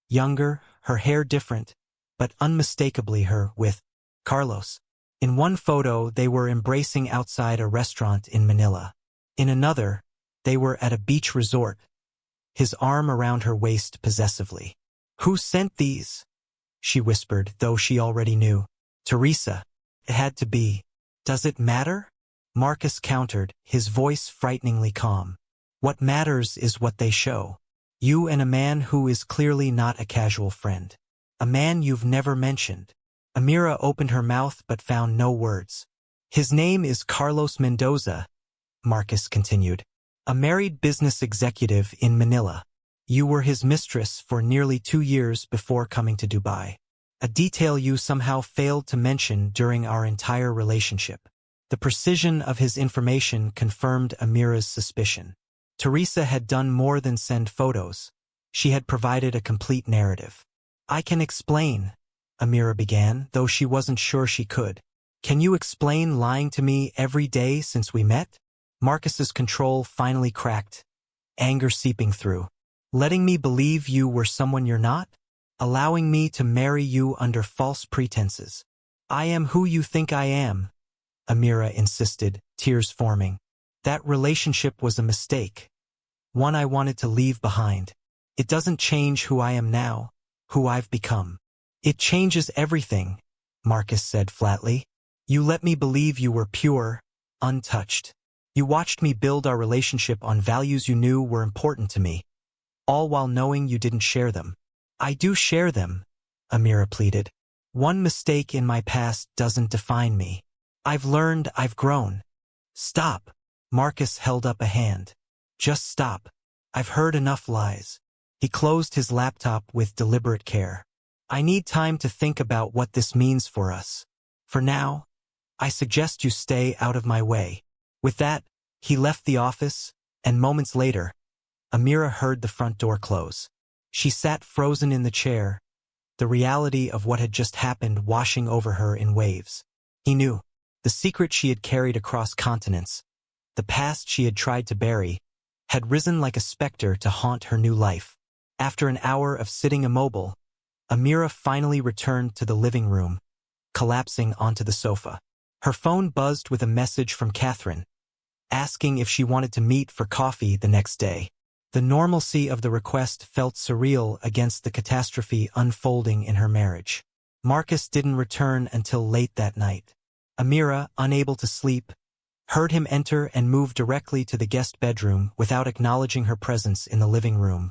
Younger, her hair different, but unmistakably her with Carlos. In one photo, they were embracing outside a restaurant in Manila. In another, they were at a beach resort, his arm around her waist possessively. "Who sent these?" she whispered, though she already knew. "Teresa. It had to be. Does it matter?" Marcus countered, his voice frighteningly calm. "What matters is what they show. You and a man who is clearly not a casual friend. A man you've never mentioned." Amira opened her mouth but found no words. "His name is Carlos Mendoza," Marcus continued. "A married business executive in Manila. You were his mistress for nearly 2 years before coming to Dubai. A detail you somehow failed to mention during our entire relationship." The precision of his information confirmed Amira's suspicion. Teresa had done more than send photos. She had provided a complete narrative. "I can explain," Amira began, though she wasn't sure she could. "Can you explain lying to me every day since we met?" Marcus's control finally cracked, anger seeping through. "Letting me believe you were someone you're not? Allowing me to marry you under false pretenses? I am who you think I am," Amira insisted, tears forming. "That relationship was a mistake. One I wanted to leave behind. It doesn't change who I am now, who I've become." "It changes everything," Marcus said flatly. "You let me believe you were pure, untouched. You watched me build our relationship on values you knew were important to me, all while knowing you didn't share them." "I do share them," Amira pleaded. "One mistake in my past doesn't define me. I've learned, I've grown." "Stop." Marcus held up a hand. "Just stop. I've heard enough lies." He closed his laptop with deliberate care. "I need time to think about what this means for us. For now, I suggest you stay out of my way." With that, he left the office, and moments later, Amira heard the front door close. She sat frozen in the chair, the reality of what had just happened washing over her in waves. He knew. The secret she had carried across continents, the past she had tried to bury, had risen like a specter to haunt her new life. After an hour of sitting immobile, Amira finally returned to the living room, collapsing onto the sofa. Her phone buzzed with a message from Catherine, asking if she wanted to meet for coffee the next day. The normalcy of the request felt surreal against the catastrophe unfolding in her marriage. Marcus didn't return until late that night. Amira, unable to sleep, heard him enter and move directly to the guest bedroom without acknowledging her presence in the living room,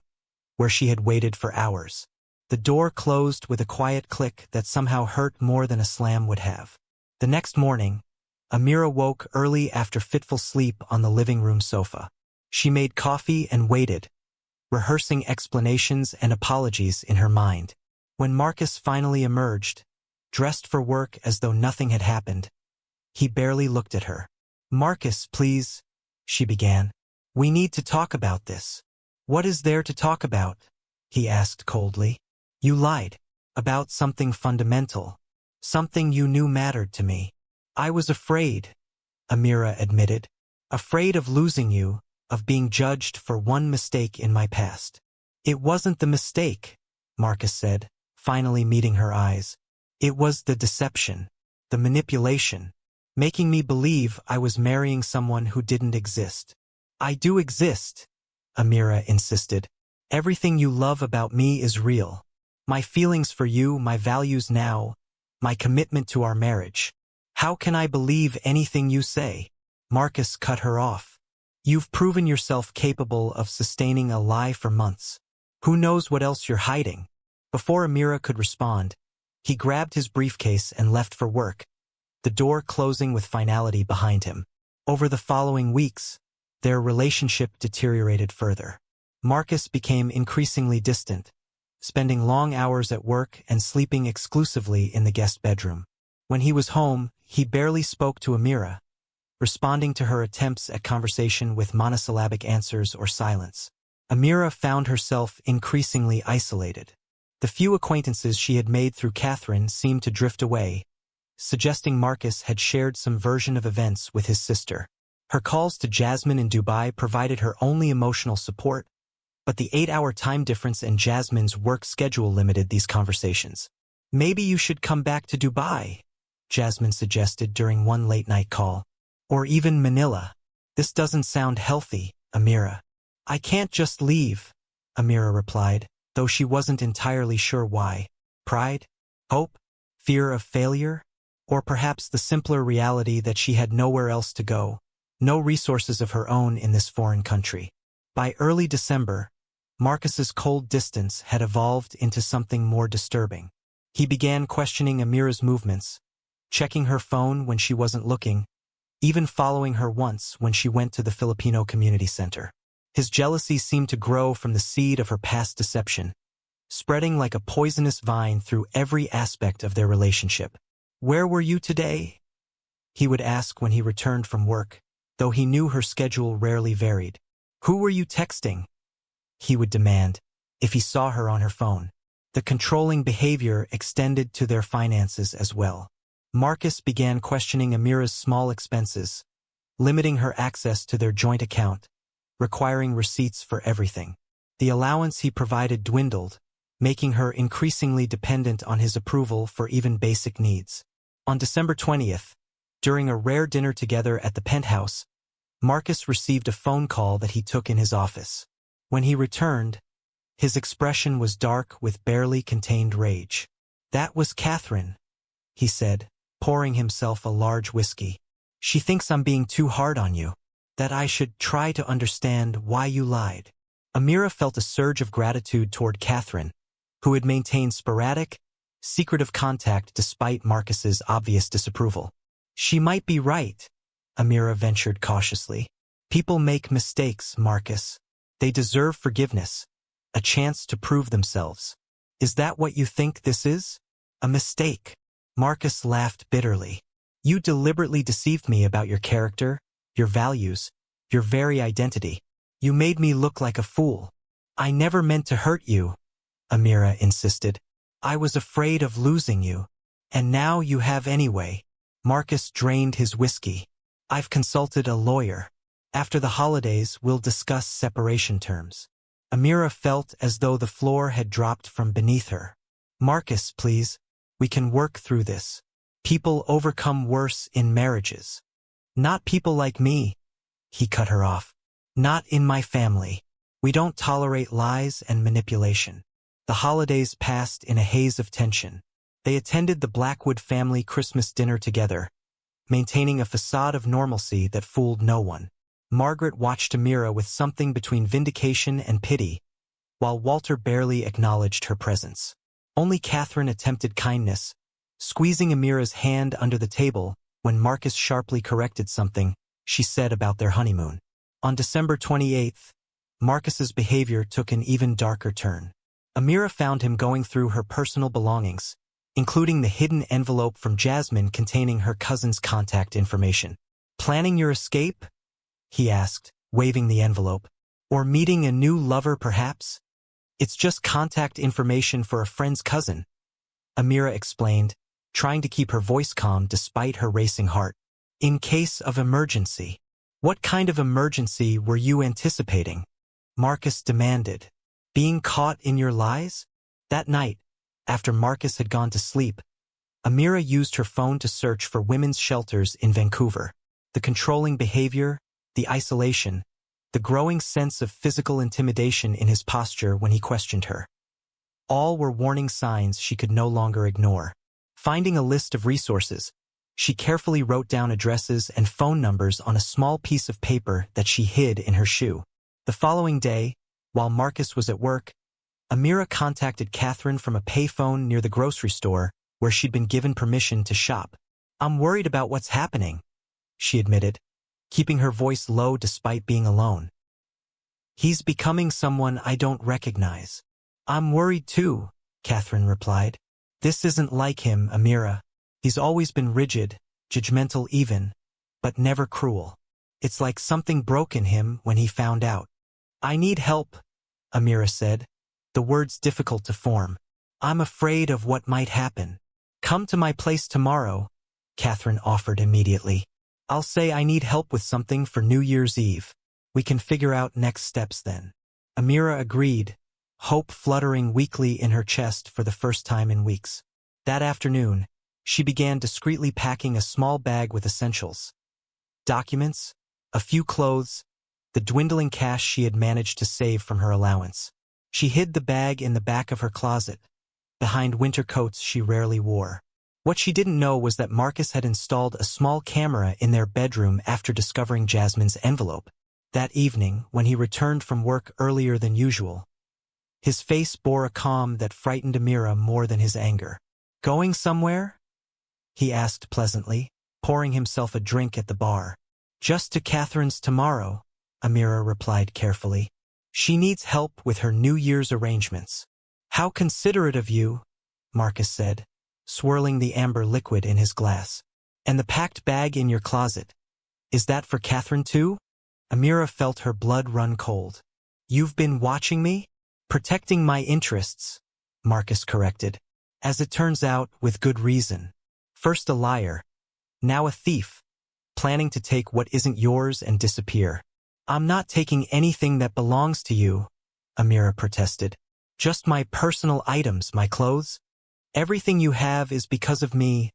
where she had waited for hours. The door closed with a quiet click that somehow hurt more than a slam would have. The next morning, Amira woke early after fitful sleep on the living room sofa. She made coffee and waited, rehearsing explanations and apologies in her mind. When Marcus finally emerged, dressed for work as though nothing had happened, he barely looked at her. "Marcus, please," she began. "We need to talk about this." "What is there to talk about?" he asked coldly. "You lied. About something fundamental. Something you knew mattered to me." "I was afraid," Amira admitted. "Afraid of losing you, of being judged for one mistake in my past." "It wasn't the mistake," Marcus said, finally meeting her eyes. "It was the deception, the manipulation, making me believe I was marrying someone who didn't exist." "I do exist," Amira insisted. "Everything you love about me is real. My feelings for you, my values now, my commitment to our marriage. How can I believe anything you say?" Marcus cut her off. "You've proven yourself capable of sustaining a lie for months. Who knows what else you're hiding?" Before Amira could respond, he grabbed his briefcase and left for work, the door closing with finality behind him. Over the following weeks, their relationship deteriorated further. Marcus became increasingly distant, spending long hours at work and sleeping exclusively in the guest bedroom. When he was home, he barely spoke to Amira, responding to her attempts at conversation with monosyllabic answers or silence. Amira found herself increasingly isolated. The few acquaintances she had made through Catherine seemed to drift away, suggesting Marcus had shared some version of events with his sister. Her calls to Jasmine in Dubai provided her only emotional support, but the 8-hour time difference and Jasmine's work schedule limited these conversations. "Maybe you should come back to Dubai," Jasmine suggested during one late-night call. "Or even Manila. This doesn't sound healthy, Amira." "I can't just leave," Amira replied, though she wasn't entirely sure why. Pride? Hope? Fear of failure? Or perhaps the simpler reality that she had nowhere else to go, no resources of her own in this foreign country. By early December, Marcus's cold distance had evolved into something more disturbing. He began questioning Amira's movements, checking her phone when she wasn't looking, even following her once when she went to the Filipino community center. His jealousy seemed to grow from the seed of her past deception, spreading like a poisonous vine through every aspect of their relationship. "Where were you today?" he would ask when he returned from work, though he knew her schedule rarely varied. "Who were you texting?" he would demand, if he saw her on her phone. The controlling behavior extended to their finances as well. Marcus began questioning Amira's small expenses, limiting her access to their joint account, requiring receipts for everything. The allowance he provided dwindled, making her increasingly dependent on his approval for even basic needs. On December 20th, during a rare dinner together at the penthouse, Marcus received a phone call that he took in his office. When he returned, his expression was dark with barely contained rage. "That was Catherine," he said, pouring himself a large whiskey. "She thinks I'm being too hard on you, that I should try to understand why you lied." Amira felt a surge of gratitude toward Catherine, who had maintained sporadic, secretive contact despite Marcus's obvious disapproval. "She might be right," Amira ventured cautiously. "People make mistakes, Marcus. They deserve forgiveness, a chance to prove themselves. Is that what you think this is? A mistake?" Marcus laughed bitterly. "You deliberately deceived me about your character, your values, your very identity. You made me look like a fool." "I never meant to hurt you," Amira insisted. "I was afraid of losing you. And now you have anyway." Marcus drained his whiskey. "I've consulted a lawyer. After the holidays, we'll discuss separation terms." Amira felt as though the floor had dropped from beneath her. "Marcus, please. We can work through this. People overcome worse in marriages." "Not people like me," he cut her off. "Not in my family. We don't tolerate lies and manipulation." The holidays passed in a haze of tension. They attended the Blackwood family Christmas dinner together, maintaining a facade of normalcy that fooled no one. Margaret watched Amira with something between vindication and pity, while Walter barely acknowledged her presence. Only Catherine attempted kindness, squeezing Amira's hand under the table when Marcus sharply corrected something she said about their honeymoon. On December 28th, Marcus's behavior took an even darker turn. Amira found him going through her personal belongings, including the hidden envelope from Jasmine containing her cousin's contact information. "Planning your escape?" he asked, waving the envelope. "Or meeting a new lover, perhaps?" "It's just contact information for a friend's cousin," Amira explained, trying to keep her voice calm despite her racing heart. "In case of emergency." "What kind of emergency were you anticipating?" Marcus demanded. "Being caught in your lies?" That night, after Marcus had gone to sleep, Amira used her phone to search for women's shelters in Vancouver. The controlling behavior, the isolation, the growing sense of physical intimidation in his posture when he questioned her. All were warning signs she could no longer ignore. Finding a list of resources, she carefully wrote down addresses and phone numbers on a small piece of paper that she hid in her shoe. The following day, while Marcus was at work, Amira contacted Catherine from a payphone near the grocery store where she'd been given permission to shop. "I'm worried about what's happening," she admitted, keeping her voice low despite being alone. "He's becoming someone I don't recognize." I'm worried too, Catherine replied. This isn't like him, Amira. He's always been rigid, judgmental even, but never cruel. It's like something broke in him when he found out. I need help, Amira said, the words difficult to form. I'm afraid of what might happen. Come to my place tomorrow, Catherine offered immediately. I'll say I need help with something for New Year's Eve. We can figure out next steps then. Amira agreed, hope fluttering weakly in her chest for the first time in weeks. That afternoon, she began discreetly packing a small bag with essentials. Documents, a few clothes, the dwindling cash she had managed to save from her allowance. She hid the bag in the back of her closet, behind winter coats she rarely wore. What she didn't know was that Marcus had installed a small camera in their bedroom after discovering Jasmine's envelope. That evening, when he returned from work earlier than usual, his face bore a calm that frightened Amira more than his anger. Going somewhere? He asked pleasantly, pouring himself a drink at the bar. Just to Catherine's tomorrow, Amira replied carefully. She needs help with her New Year's arrangements. How considerate of you, Marcus said, swirling the amber liquid in his glass. And the packed bag in your closet. Is that for Catherine too? Amira felt her blood run cold. You've been watching me? Protecting my interests, Marcus corrected. As it turns out, with good reason. First a liar, now a thief, planning to take what isn't yours and disappear. I'm not taking anything that belongs to you, Amira protested. Just my personal items, my clothes. Everything you have is because of me,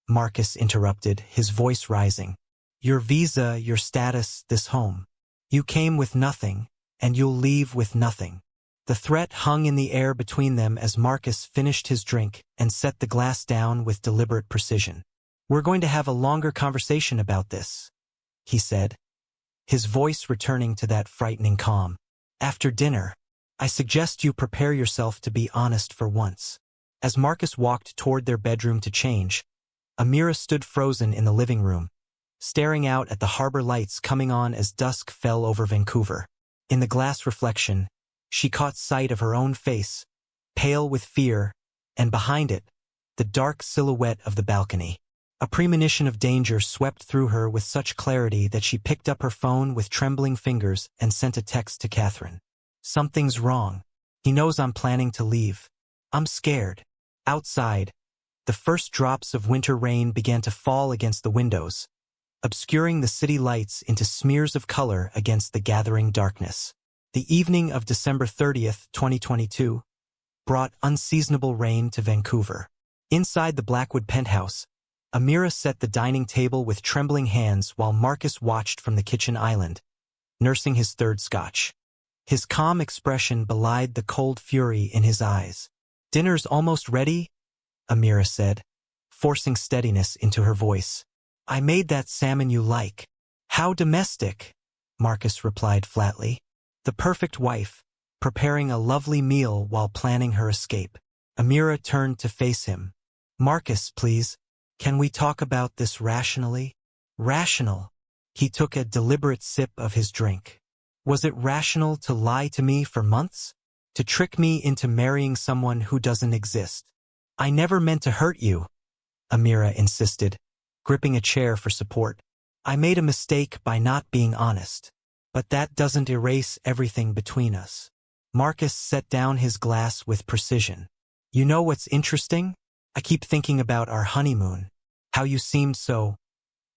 Marcus interrupted, his voice rising. Your visa, your status, this home. You came with nothing, and you'll leave with nothing. The threat hung in the air between them as Marcus finished his drink and set the glass down with deliberate precision. We're going to have a longer conversation about this, he said, his voice returning to that frightening calm. After dinner, I suggest you prepare yourself to be honest for once. As Marcus walked toward their bedroom to change, Amira stood frozen in the living room, staring out at the harbor lights coming on as dusk fell over Vancouver. In the glass reflection, she caught sight of her own face, pale with fear, and behind it, the dark silhouette of the balcony. A premonition of danger swept through her with such clarity that she picked up her phone with trembling fingers and sent a text to Catherine. Something's wrong. He knows I'm planning to leave. I'm scared. Outside, the first drops of winter rain began to fall against the windows, obscuring the city lights into smears of color against the gathering darkness. The evening of December 30th, 2022, brought unseasonable rain to Vancouver. Inside the Blackwood penthouse, Amira set the dining table with trembling hands while Marcus watched from the kitchen island, nursing his third scotch. His calm expression belied the cold fury in his eyes. Dinner's almost ready, Amira said, forcing steadiness into her voice. I made that salmon you like. How domestic, Marcus replied flatly. The perfect wife, preparing a lovely meal while planning her escape. Amira turned to face him. Marcus, please, can we talk about this rationally? Rational. He took a deliberate sip of his drink. Was it rational to lie to me for months? To trick me into marrying someone who doesn't exist? I never meant to hurt you, Amira insisted, gripping a chair for support. I made a mistake by not being honest. But that doesn't erase everything between us. Marcus set down his glass with precision. You know what's interesting? I keep thinking about our honeymoon. How you seemed so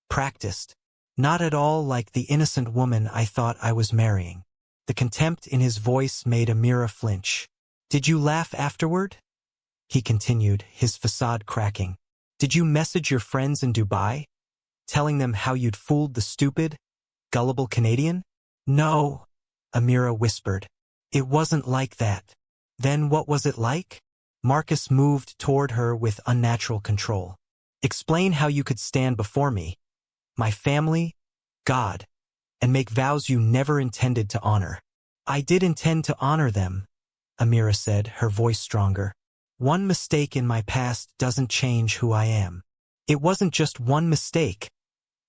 practiced. Not at all like the innocent woman I thought I was marrying. The contempt in his voice made Amira flinch. Did you laugh afterward? He continued, his facade cracking. Did you message your friends in Dubai, telling them how you'd fooled the stupid, gullible Canadian? No, Amira whispered. It wasn't like that. Then what was it like? Marcus moved toward her with unnatural control. Explain how you could stand before me, my family, God, and make vows you never intended to honor. I did intend to honor them, Amira said, her voice stronger. One mistake in my past doesn't change who I am. It wasn't just one mistake.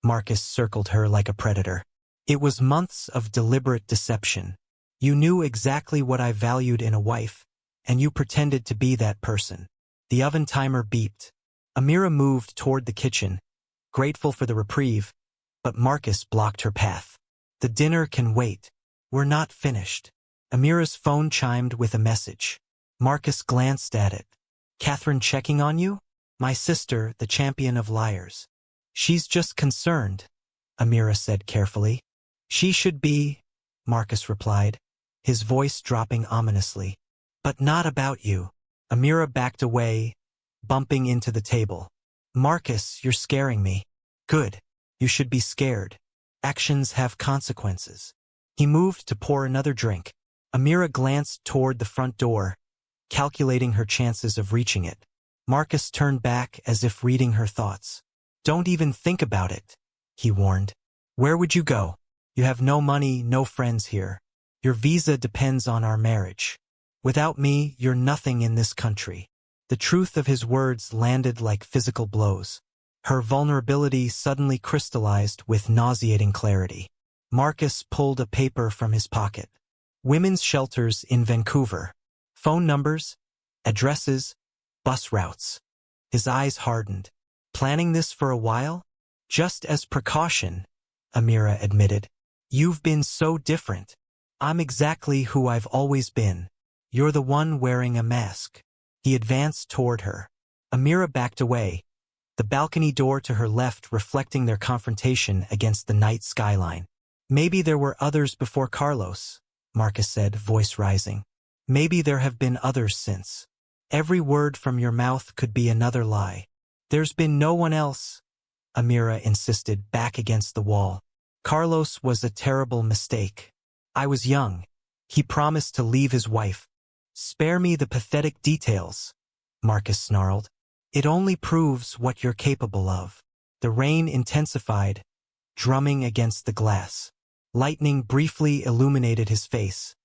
Marcus circled her like a predator. It was months of deliberate deception. You knew exactly what I valued in a wife, and you pretended to be that person. The oven timer beeped. Amira moved toward the kitchen, grateful for the reprieve, but Marcus blocked her path. The dinner can wait. We're not finished. Amira's phone chimed with a message. Marcus glanced at it. Catherine checking on you? My sister, the champion of liars. She's just concerned, Amira said carefully. She should be, Marcus replied, his voice dropping ominously. But not about you. Amira backed away, bumping into the table. Marcus, you're scaring me. Good. You should be scared. Actions have consequences. He moved to pour another drink. Amira glanced toward the front door, calculating her chances of reaching it. Marcus turned back as if reading her thoughts. Don't even think about it, he warned. Where would you go? You have no money, no friends here. Your visa depends on our marriage. Without me, you're nothing in this country. The truth of his words landed like physical blows. Her vulnerability suddenly crystallized with nauseating clarity. Marcus pulled a paper from his pocket. Women's shelters in Vancouver. Phone numbers, addresses, bus routes. His eyes hardened. Planning this for a while? Just as precaution, Amira admitted. You've been so different. I'm exactly who I've always been. You're the one wearing a mask. He advanced toward her. Amira backed away, the balcony door to her left reflecting their confrontation against the night skyline. Maybe there were others before Carlos, Marcus said, voice rising. Maybe there have been others since. Every word from your mouth could be another lie. There's been no one else, Amira insisted, back against the wall. Carlos was a terrible mistake. I was young. He promised to leave his wife. Spare me the pathetic details, Marcus snarled. It only proves what you're capable of. The rain intensified, drumming against the glass. Lightning briefly illuminated his face,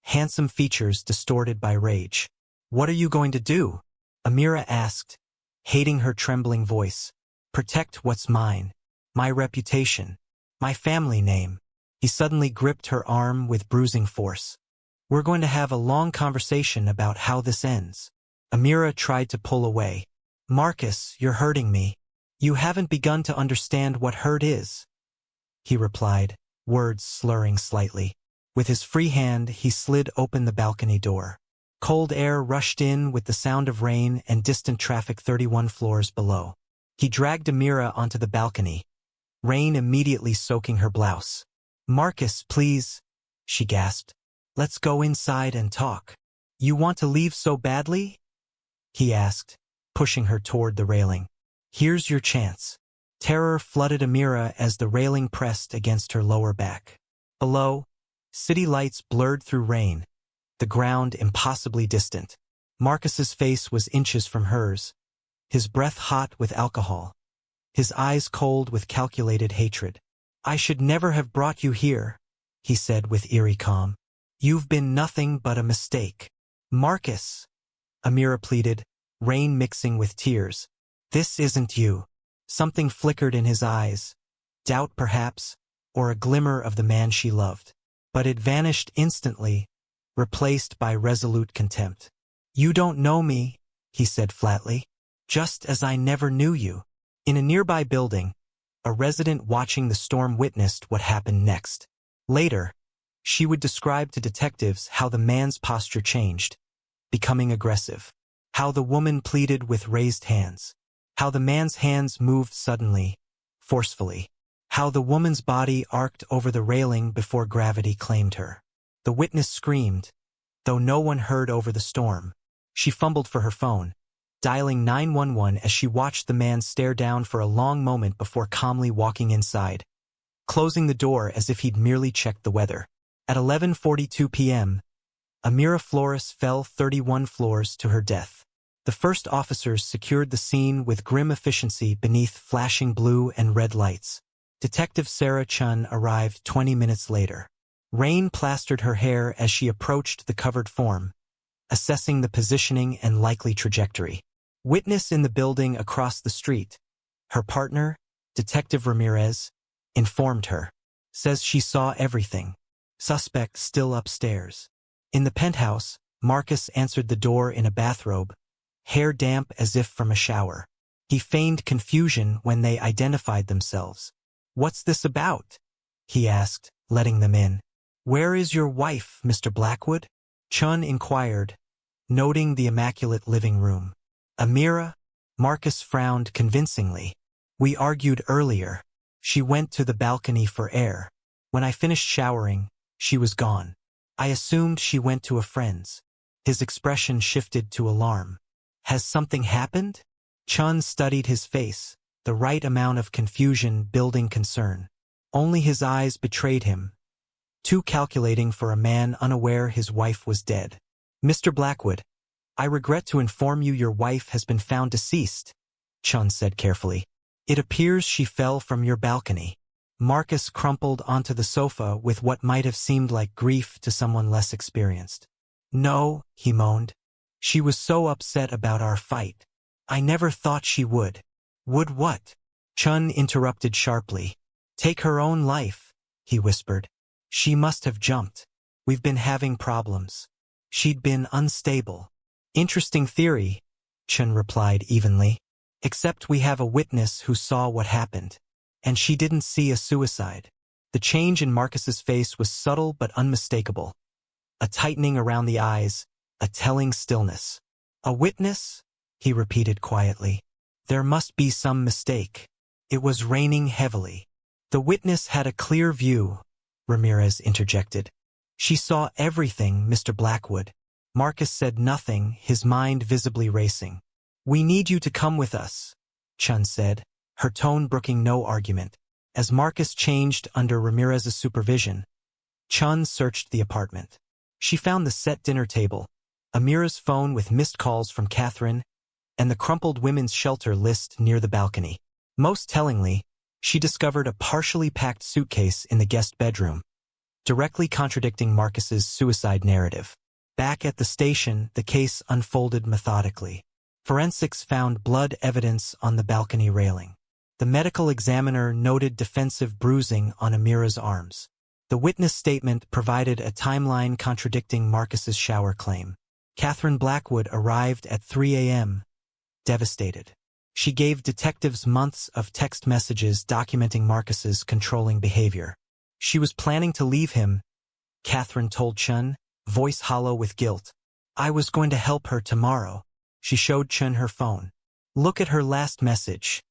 handsome features distorted by rage. What are you going to do? Amira asked, hating her trembling voice. Protect what's mine. My reputation. My family name. He suddenly gripped her arm with bruising force. We're going to have a long conversation about how this ends. Amira tried to pull away. Marcus, you're hurting me. You haven't begun to understand what hurt is, he replied, words slurring slightly. With his free hand, he slid open the balcony door. Cold air rushed in with the sound of rain and distant traffic 31 floors below. He dragged Amira onto the balcony, rain immediately soaking her blouse. Marcus, please, she gasped. Let's go inside and talk. You want to leave so badly? He asked, pushing her toward the railing. Here's your chance. Terror flooded Amira as the railing pressed against her lower back. Below, city lights blurred through rain, the ground impossibly distant. Marcus's face was inches from hers, his breath hot with alcohol, his eyes cold with calculated hatred. I should never have brought you here, he said with eerie calm. You've been nothing but a mistake. Marcus, Amira pleaded, rain mixing with tears. This isn't you. Something flickered in his eyes, doubt perhaps, or a glimmer of the man she loved. But it vanished instantly, replaced by resolute contempt. You don't know me, he said flatly, just as I never knew you. In a nearby building, a resident watching the storm witnessed what happened next. Later, she would describe to detectives how the man's posture changed, becoming aggressive, how the woman pleaded with raised hands, how the man's hands moved suddenly, forcefully, how the woman's body arced over the railing before gravity claimed her. The witness screamed, though no one heard over the storm. She fumbled for her phone, dialing 911 as she watched the man stare down for a long moment before calmly walking inside, closing the door as if he'd merely checked the weather. At 11:42 p.m., Amira Flores fell 31 floors to her death. The first officers secured the scene with grim efficiency beneath flashing blue and red lights. Detective Sarah Chun arrived 20 minutes later. Rain plastered her hair as she approached the covered form, assessing the positioning and likely trajectory. Witness in the building across the street, her partner, Detective Ramirez, informed her. Says she saw everything. Suspect still upstairs. In the penthouse, Marcus answered the door in a bathrobe, hair damp as if from a shower. He feigned confusion when they identified themselves. "What's this about?" he asked, letting them in. "Where is your wife, Mr. Blackwood?" Chun inquired, noting the immaculate living room. "Amira?" Marcus frowned convincingly. "We argued earlier. She went to the balcony for air. When I finished showering, she was gone. I assumed she went to a friend's." His expression shifted to alarm. "Has something happened?" Chun studied his face, the right amount of confusion building concern. Only his eyes betrayed him, too calculating for a man unaware his wife was dead. "Mr. Blackwood, I regret to inform you your wife has been found deceased," Chun said carefully. "It appears she fell from your balcony." Marcus crumpled onto the sofa with what might have seemed like grief to someone less experienced. "No," he moaned. "She was so upset about our fight. I never thought she would." "Would what?" Chun interrupted sharply. "Take her own life," he whispered. "She must have jumped. We've been having problems. She'd been unstable." "Interesting theory," Chun replied evenly. "Except we have a witness who saw what happened. And she didn't see a suicide." The change in Marcus's face was subtle but unmistakable. A tightening around the eyes, a telling stillness. "A witness?" he repeated quietly. "There must be some mistake." It was raining heavily. "The witness had a clear view," Ramirez interjected. "She saw everything, Mr. Blackwood." Marcus said nothing, his mind visibly racing. "We need you to come with us," Chun said, her tone brooking no argument. As Marcus changed under Ramirez's supervision, Chun searched the apartment. She found the set dinner table, Amira's phone with missed calls from Catherine, and the crumpled women's shelter list near the balcony. Most tellingly, she discovered a partially packed suitcase in the guest bedroom, directly contradicting Marcus's suicide narrative. Back at the station, the case unfolded methodically. Forensics found blood evidence on the balcony railing. The medical examiner noted defensive bruising on Amira's arms. The witness statement provided a timeline contradicting Marcus's shower claim. Catherine Blackwood arrived at 3 a.m., devastated. She gave detectives months of text messages documenting Marcus's controlling behavior. She was planning to leave him, Catherine told Chun, voice hollow with guilt. "I was going to help her tomorrow." She showed Chun her phone. "Look at her last message.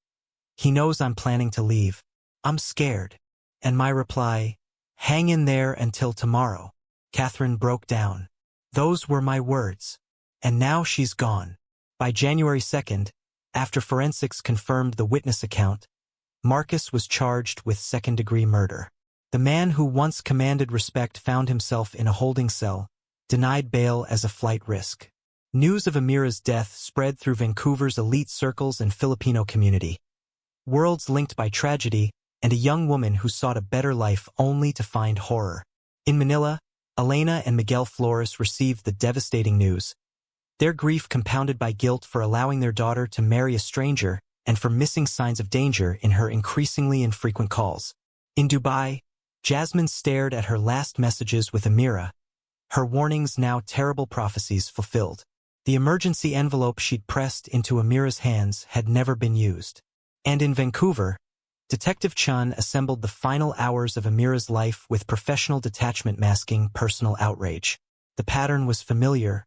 He knows I'm planning to leave. I'm scared." And my reply, "Hang in there until tomorrow." Catherine broke down. "Those were my words. And now she's gone." By January 2nd, after forensics confirmed the witness account, Marcus was charged with second-degree murder. The man who once commanded respect found himself in a holding cell, denied bail as a flight risk. News of Amira's death spread through Vancouver's elite circles and Filipino community. Worlds linked by tragedy and a young woman who sought a better life only to find horror. In Manila, Elena and Miguel Flores received the devastating news. Their grief compounded by guilt for allowing their daughter to marry a stranger and for missing signs of danger in her increasingly infrequent calls. In Dubai, Jasmine stared at her last messages with Amira, her warnings now terrible prophecies fulfilled. The emergency envelope she'd pressed into Amira's hands had never been used. And in Vancouver, Detective Chun assembled the final hours of Amira's life with professional detachment masking personal outrage. The pattern was familiar: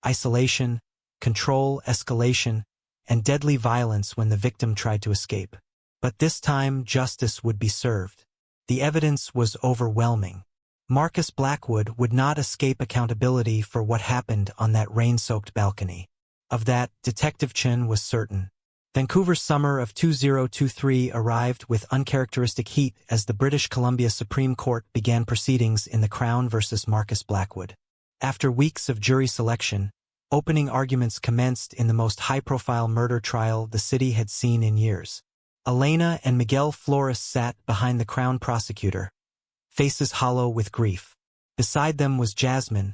isolation, control, escalation, and deadly violence when the victim tried to escape. But this time, justice would be served. The evidence was overwhelming. Marcus Blackwood would not escape accountability for what happened on that rain-soaked balcony. Of that, Detective Chin was certain. Vancouver's summer of 2023 arrived with uncharacteristic heat as the British Columbia Supreme Court began proceedings in the Crown versus Marcus Blackwood. After weeks of jury selection, opening arguments commenced in the most high-profile murder trial the city had seen in years. Elena and Miguel Flores sat behind the Crown prosecutor, faces hollow with grief. Beside them was Jasmine,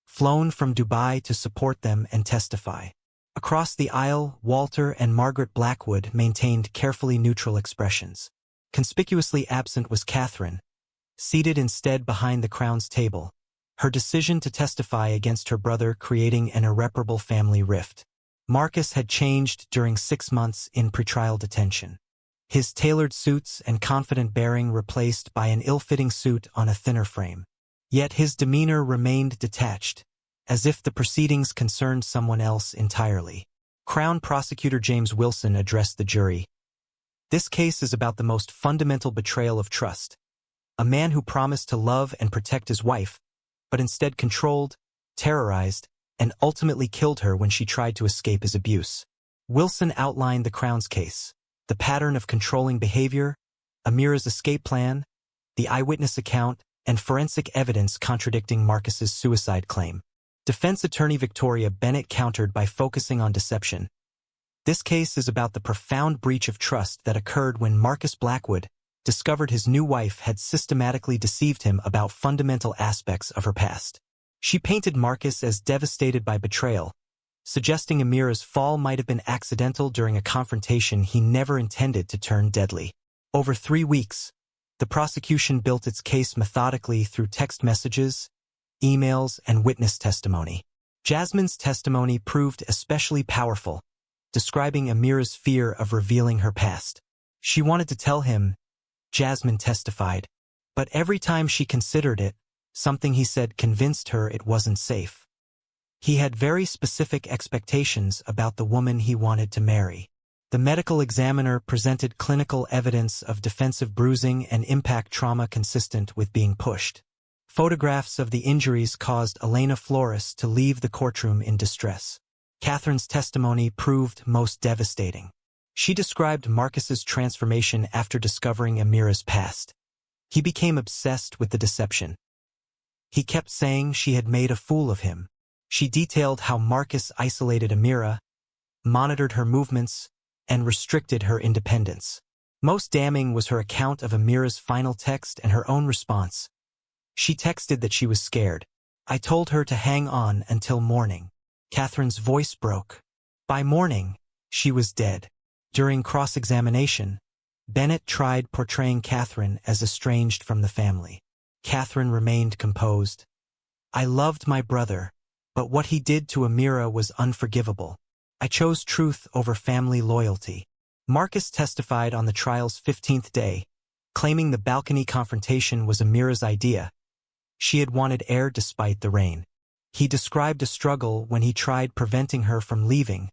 flown from Dubai to support them and testify. Across the aisle, Walter and Margaret Blackwood maintained carefully neutral expressions. Conspicuously absent was Catherine, seated instead behind the Crown's table, her decision to testify against her brother creating an irreparable family rift. Marcus had changed during 6 months in pretrial detention. His tailored suits and confident bearing replaced by an ill-fitting suit on a thinner frame. Yet his demeanor remained detached, as if the proceedings concerned someone else entirely. Crown Prosecutor James Wilson addressed the jury. This case is about the most fundamental betrayal of trust. A man who promised to love and protect his wife, but instead controlled, terrorized, and ultimately killed her when she tried to escape his abuse. Wilson outlined the Crown's case, the pattern of controlling behavior, Amira's escape plan, the eyewitness account, and forensic evidence contradicting Marcus's suicide claim. Defense attorney Victoria Bennett countered by focusing on deception. This case is about the profound breach of trust that occurred when Marcus Blackwood discovered his new wife had systematically deceived him about fundamental aspects of her past. She painted Marcus as devastated by betrayal, suggesting Amira's fall might have been accidental during a confrontation he never intended to turn deadly. Over 3 weeks, the prosecution built its case methodically through text messages, emails, and witness testimony. Jasmine's testimony proved especially powerful, describing Amira's fear of revealing her past. She wanted to tell him, Jasmine testified, but every time she considered it, something he said convinced her it wasn't safe. He had very specific expectations about the woman he wanted to marry. The medical examiner presented clinical evidence of defensive bruising and impact trauma consistent with being pushed. Photographs of the injuries caused Elena Flores to leave the courtroom in distress. Catherine's testimony proved most devastating. She described Marcus's transformation after discovering Amira's past. He became obsessed with the deception. He kept saying she had made a fool of him. She detailed how Marcus isolated Amira, monitored her movements, and restricted her independence. Most damning was her account of Amira's final text and her own response. She texted that she was scared. I told her to hang on until morning. Catherine's voice broke. By morning, she was dead. During cross-examination, Bennett tried portraying Catherine as estranged from the family. Catherine remained composed. I loved my brother, but what he did to Amira was unforgivable. I chose truth over family loyalty. Marcus testified on the trial's 15th day, claiming the balcony confrontation was Amira's idea. She had wanted air despite the rain. He described a struggle when he tried preventing her from leaving,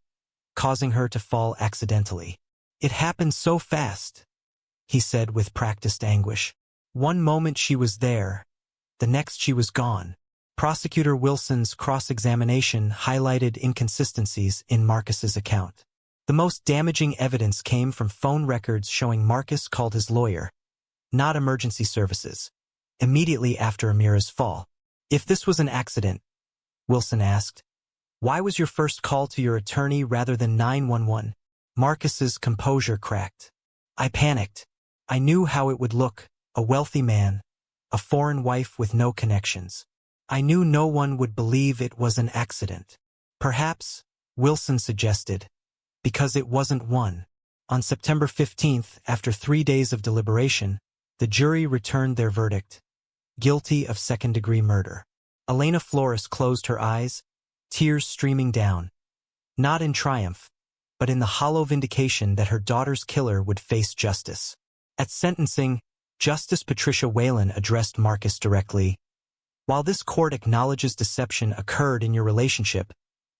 causing her to fall accidentally. It happened so fast, he said with practiced anguish. One moment she was there, the next she was gone. Prosecutor Wilson's cross-examination highlighted inconsistencies in Marcus's account. The most damaging evidence came from phone records showing Marcus called his lawyer, not emergency services, immediately after Amira's fall. If this was an accident, Wilson asked, why was your first call to your attorney rather than 911? Marcus's composure cracked. I panicked. I knew how it would look, a wealthy man, a foreign wife with no connections. I knew no one would believe it was an accident. Perhaps, Wilson suggested, because it wasn't one. On September 15th, after 3 days of deliberation, the jury returned their verdict, guilty of second-degree murder. Elena Flores closed her eyes, tears streaming down, not in triumph, but in the hollow vindication that her daughter's killer would face justice. At sentencing, Justice Patricia Whalen addressed Marcus directly. While this court acknowledges deception occurred in your relationship,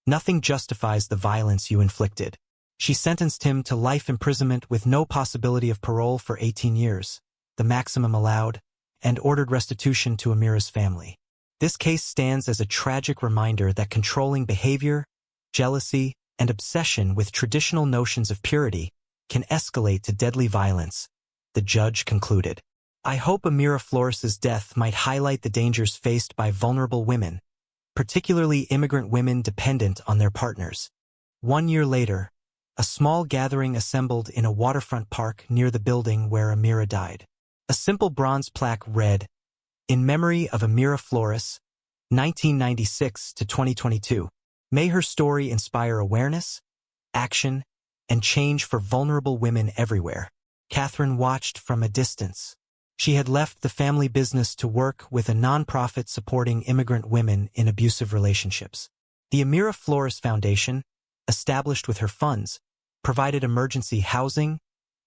nothing justifies the violence you inflicted. She sentenced him to life imprisonment with no possibility of parole for 18 years, the maximum allowed, and ordered restitution to Amira's family. This case stands as a tragic reminder that controlling behavior, jealousy, and obsession with traditional notions of purity can escalate to deadly violence, the judge concluded. I hope Amira Flores's death might highlight the dangers faced by vulnerable women, particularly immigrant women dependent on their partners. 1 year later, a small gathering assembled in a waterfront park near the building where Amira died. A simple bronze plaque read, in memory of Amira Flores, 1996 to 2022. May her story inspire awareness, action, and change for vulnerable women everywhere. Catherine watched from a distance. She had left the family business to work with a nonprofit supporting immigrant women in abusive relationships. The Amira Flores Foundation, established with her funds, provided emergency housing,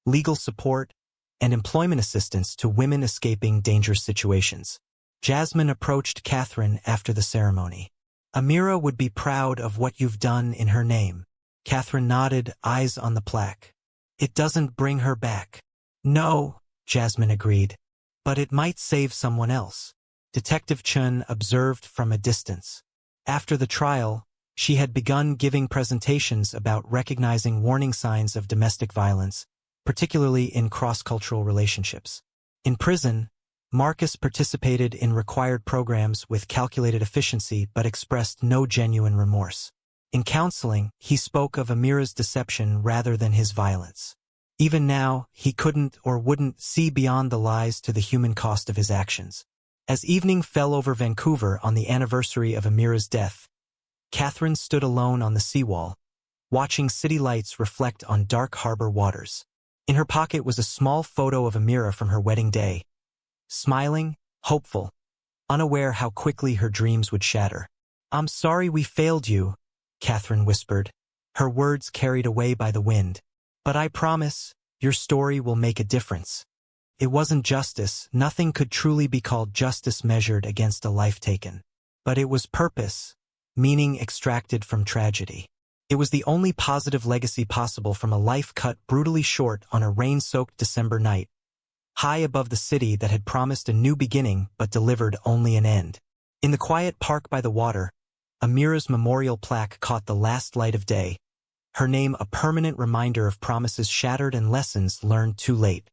legal support, and employment assistance to women escaping dangerous situations. Jasmine approached Catherine after the ceremony. Amira would be proud of what you've done in her name. Catherine nodded, eyes on the plaque. It doesn't bring her back. No, Jasmine agreed. But it might save someone else. Detective Chun observed from a distance. After the trial, she had begun giving presentations about recognizing warning signs of domestic violence, particularly in cross-cultural relationships. In prison, Marcus participated in required programs with calculated efficiency but expressed no genuine remorse. In counseling, he spoke of Amira's deception rather than his violence. Even now, he couldn't or wouldn't see beyond the lies to the human cost of his actions. As evening fell over Vancouver on the anniversary of Amira's death, Catherine stood alone on the seawall, watching city lights reflect on dark harbor waters. In her pocket was a small photo of Amira from her wedding day, smiling, hopeful, unaware how quickly her dreams would shatter. "I'm sorry we failed you," Catherine whispered, her words carried away by the wind. "But I promise, your story will make a difference." It wasn't justice, nothing could truly be called justice measured against a life taken. But it was purpose, meaning extracted from tragedy. It was the only positive legacy possible from a life cut brutally short on a rain-soaked December night, high above the city that had promised a new beginning but delivered only an end. In the quiet park by the water, Amira's memorial plaque caught the last light of day, her name a permanent reminder of promises shattered and lessons learned too late.